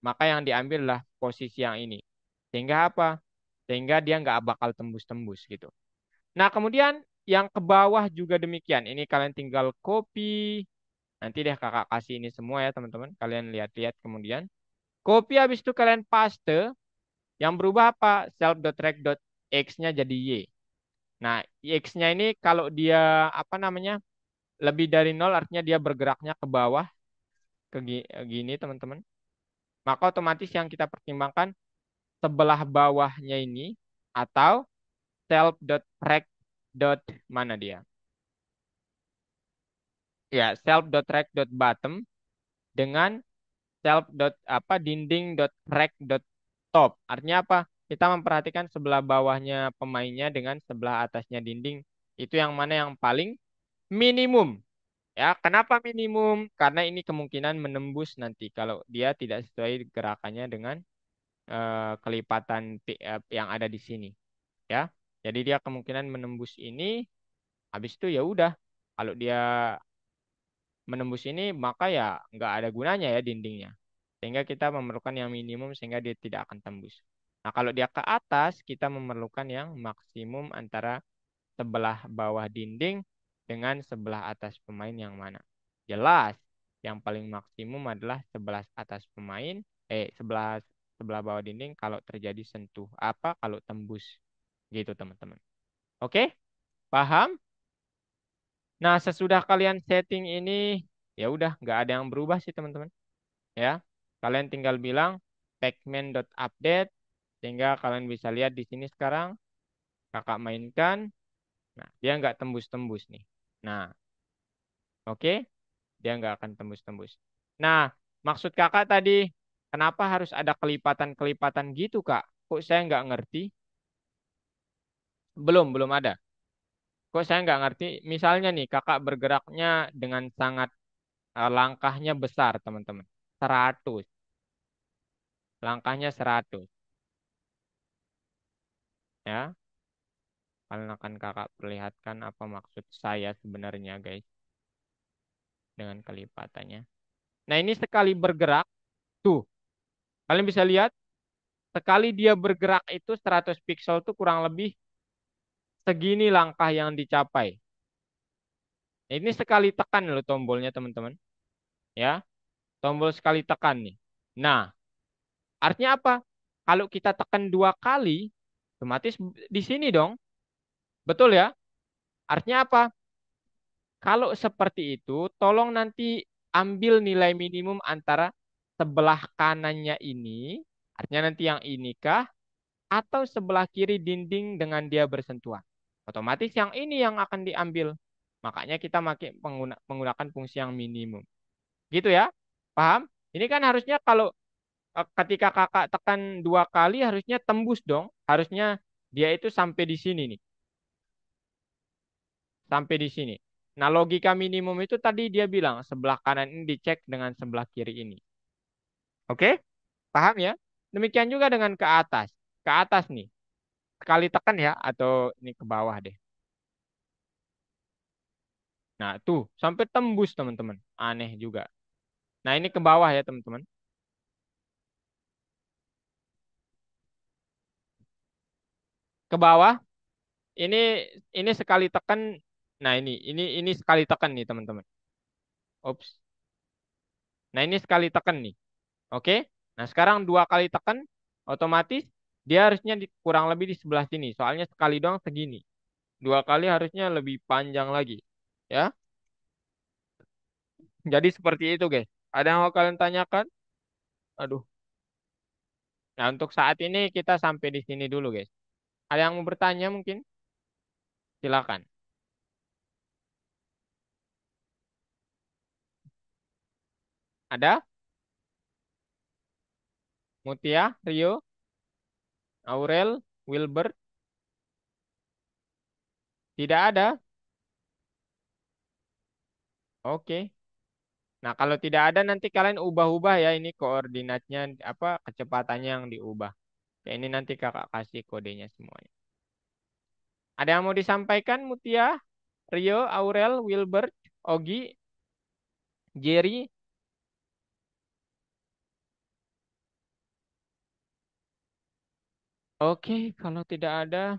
maka yang diambil adalah posisi yang ini. Sehingga apa? Sehingga dia nggak bakal tembus-tembus gitu. Nah, kemudian yang ke bawah juga demikian. Ini kalian tinggal copy. Nanti deh kakak kasih ini semua ya teman-teman. Kalian lihat-lihat kemudian. Copy habis itu kalian paste. Yang berubah apa? Self.track.x-nya jadi Y. Nah, X-nya ini kalau dia apa namanya? Lebih dari nol artinya dia bergeraknya ke bawah ke gini teman-teman. Maka otomatis yang kita pertimbangkan sebelah bawahnya ini atau self.track. Mana dia? Ya, self.track.bottom dengan self dot apa dinding dot rack dot top. Artinya apa? Kita memperhatikan sebelah bawahnya pemainnya dengan sebelah atasnya dinding. Itu yang mana yang paling minimum. Ya, kenapa minimum? Karena ini kemungkinan menembus nanti kalau dia tidak sesuai gerakannya dengan kelipatan yang ada di sini. Ya, jadi dia kemungkinan menembus ini. Habis itu ya udah. Kalau dia menembus ini maka ya nggak ada gunanya ya dindingnya. Sehingga kita memerlukan yang minimum sehingga dia tidak akan tembus. Nah, kalau dia ke atas, kita memerlukan yang maksimum antara sebelah bawah dinding dengan sebelah atas pemain yang mana. Jelas, yang paling maksimum adalah sebelah atas pemain, sebelah sebelah bawah dinding kalau terjadi sentuh apa kalau tembus gitu teman-teman. Oke, paham? Nah, sesudah kalian setting ini, ya udah nggak ada yang berubah sih teman-teman. Ya, kalian tinggal bilang pacman.update sehingga kalian bisa lihat di sini sekarang kakak mainkan. Nah, dia nggak tembus-tembus nih. Nah, oke, dia nggak akan tembus-tembus. Nah, maksud kakak tadi, kenapa harus ada kelipatan-kelipatan gitu, Kak? Kok saya nggak ngerti? Belum ada. Kok saya nggak ngerti? Misalnya nih, kakak bergeraknya dengan sangat langkahnya besar, teman-teman. 100. Langkahnya 100. Ya, kalian akan kakak perlihatkan apa maksud saya sebenarnya, guys, dengan kelipatannya. Nah, ini sekali bergerak, tuh, kalian bisa lihat, sekali dia bergerak itu 100 pixel tuh kurang lebih segini langkah yang dicapai. Nah, ini sekali tekan loh tombolnya, teman-teman. Ya, tombol sekali tekan nih. Nah, artinya apa? Kalau kita tekan 2 kali, otomatis di sini dong. Betul ya? Artinya apa? Kalau seperti itu, tolong nanti ambil nilai minimum antara sebelah kanannya ini, artinya nanti yang ini kah, atau sebelah kiri dinding dengan dia bersentuhan. Otomatis yang ini yang akan diambil. Makanya kita menggunakan fungsi yang minimum. Gitu ya? Paham? Ini kan harusnya kalau ketika kakak tekan 2 kali harusnya tembus dong. Harusnya dia itu sampai di sini nih. Sampai di sini. Nah, logika minimum itu tadi dia bilang sebelah kanan ini dicek dengan sebelah kiri ini. Oke? Paham ya? Demikian juga dengan ke atas. Ke atas nih. Sekali tekan ya atau ini ke bawah deh. Nah, tuh sampai tembus teman-teman. Aneh juga. Nah, ini ke bawah ya teman-teman. Ke bawah. Ini sekali tekan. Nah, ini sekali tekan nih teman-teman. Ups. Nah, ini sekali tekan nih. Oke. Nah, sekarang 2 kali tekan, otomatis dia harusnya kurang lebih di sebelah sini. Soalnya sekali doang segini. 2 kali harusnya lebih panjang lagi. Ya. Jadi seperti itu, guys. Ada yang mau kalian tanyakan? Aduh. Nah, untuk saat ini kita sampai di sini dulu, guys. Ada yang mau bertanya mungkin? Silakan. Ada? Mutia, Rio, Aurel, Wilbert? Tidak ada? Oke. Nah, kalau tidak ada nanti kalian ubah-ubah ya ini koordinatnya apa kecepatannya yang diubah. Ya, ini nanti kakak kasih kodenya semuanya. Ada yang mau disampaikan Mutia, Rio, Aurel, Wilbert, Ogi, Jerry? Oke, kalau tidak ada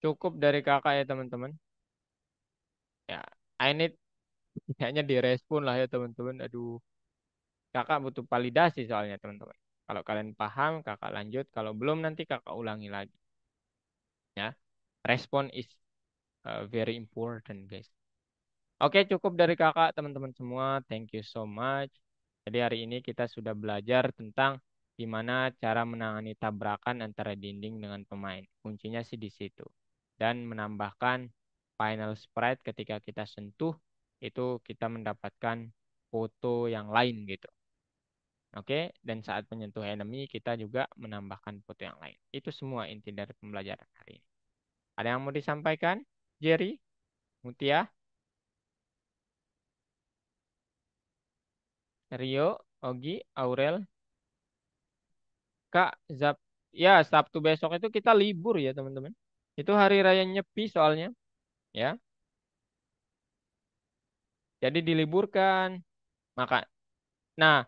cukup dari kakak ya teman-teman. Ya, I need kayaknya direspon lah ya teman-teman. Aduh, kakak butuh validasi soalnya teman-teman. Kalau kalian paham, kakak lanjut. Kalau belum nanti kakak ulangi lagi. Ya, respon is very important guys. Oke, cukup dari kakak teman-teman semua. Thank you so much. Jadi hari ini kita sudah belajar tentang gimana cara menangani tabrakan antara dinding dengan pemain. Kuncinya sih di situ. Dan menambahkan final sprite ketika kita sentuh itu kita mendapatkan foto yang lain gitu. Oke, dan saat menyentuh enemy kita juga menambahkan foto yang lain. Itu semua inti dari pembelajaran hari ini. Ada yang mau disampaikan? Jerry, Mutia, Rio, Ogi, Aurel, Kak, Zap. Ya, Sabtu besok itu kita libur ya, teman-teman. Itu hari raya Nyepi soalnya, ya. Jadi diliburkan. Maka nah,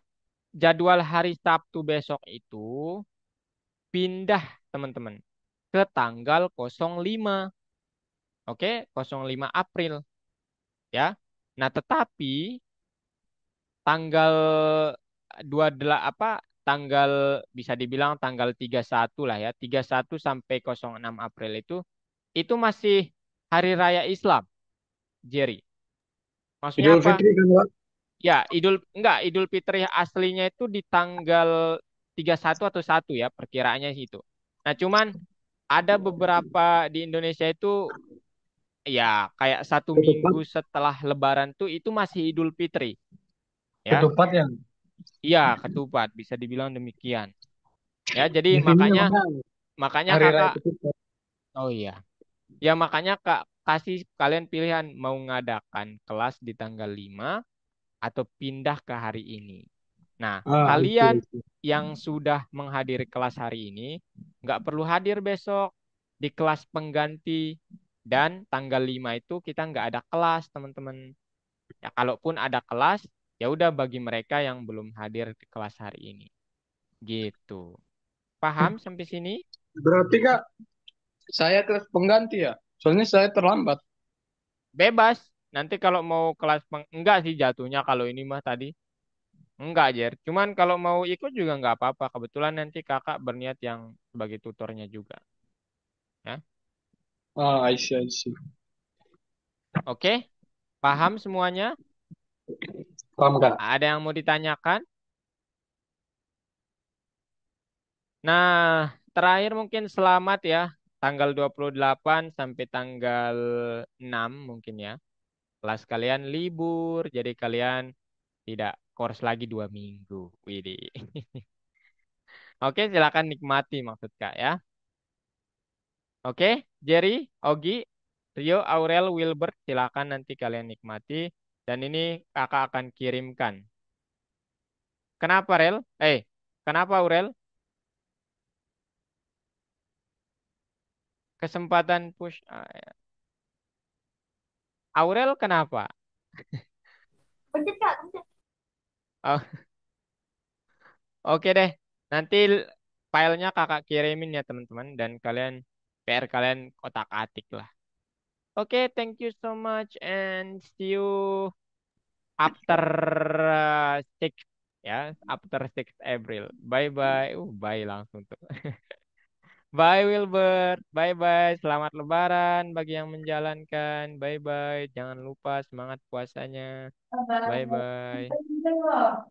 jadwal hari Sabtu besok itu pindah, teman-teman, ke tanggal 05. Oke, 05 April, ya. Nah, tetapi tanggal apa tanggal bisa dibilang tanggal 31 lah ya, 31 sampai 06 April itu masih hari raya Islam, Jerry. Maksudnya Idul apa? Fitri kan, Pak? Ya, Idul Fitri aslinya itu di tanggal 31 atau 1 ya, perkiraannya itu. Nah, cuman ada beberapa di Indonesia itu ya kayak satu Ketupat. minggu setelah Lebaran tuh itu masih Idul Fitri, ya. Ketupat ya. Iya, ketupat bisa dibilang demikian. Ya, jadi Di sini makanya namanya makanya Hari Raya kakak, Ketupat. oh iya, ya makanya kak kasih kalian pilihan mau ngadakan kelas di tanggal 5 atau pindah ke hari ini. Nah, itu, kalian itu. yang sudah menghadiri kelas hari ini nggak perlu hadir besok di kelas pengganti dan tanggal 5 itu kita nggak ada kelas teman-teman. Ya, kalaupun ada kelas, ya udah bagi mereka yang belum hadir di kelas hari ini. Gitu. Paham sampai sini? Berarti Kak, saya kelas pengganti ya. Soalnya saya terlambat. Bebas. Nanti kalau mau kelas enggak sih jatuhnya kalau ini mah tadi. Enggak, Jer. Cuman kalau mau ikut juga nggak apa-apa. Kebetulan nanti kakak berniat yang sebagai tutornya juga. Ya. Ah, I see, I see. Oke? Paham semuanya? Paham Kak? Ada yang mau ditanyakan? Nah, terakhir mungkin selamat ya. Tanggal 28 sampai tanggal 6 mungkin ya. Kelas kalian libur, jadi kalian tidak course lagi 2 minggu. Widih. Oke, silakan nikmati maksud Kak ya. Oke, Jerry, Ogi, Rio, Aurel, Wilbert, silakan nanti kalian nikmati. Dan ini kakak akan kirimkan. Kenapa, Rel? Kenapa, Aurel? Kesempatan push. Ya. Aurel kenapa? Oh, oke deh. Nanti filenya kakak kirimin ya teman-teman. Dan kalian, PR kalian kotak-atik lah. Oke, thank you so much and see you after 6 ya, after 6 April. Bye bye. Bye langsung tuh. Bye Wilbert. Bye bye. Selamat Lebaran bagi yang menjalankan. Bye bye. Jangan lupa semangat puasanya. Bye bye.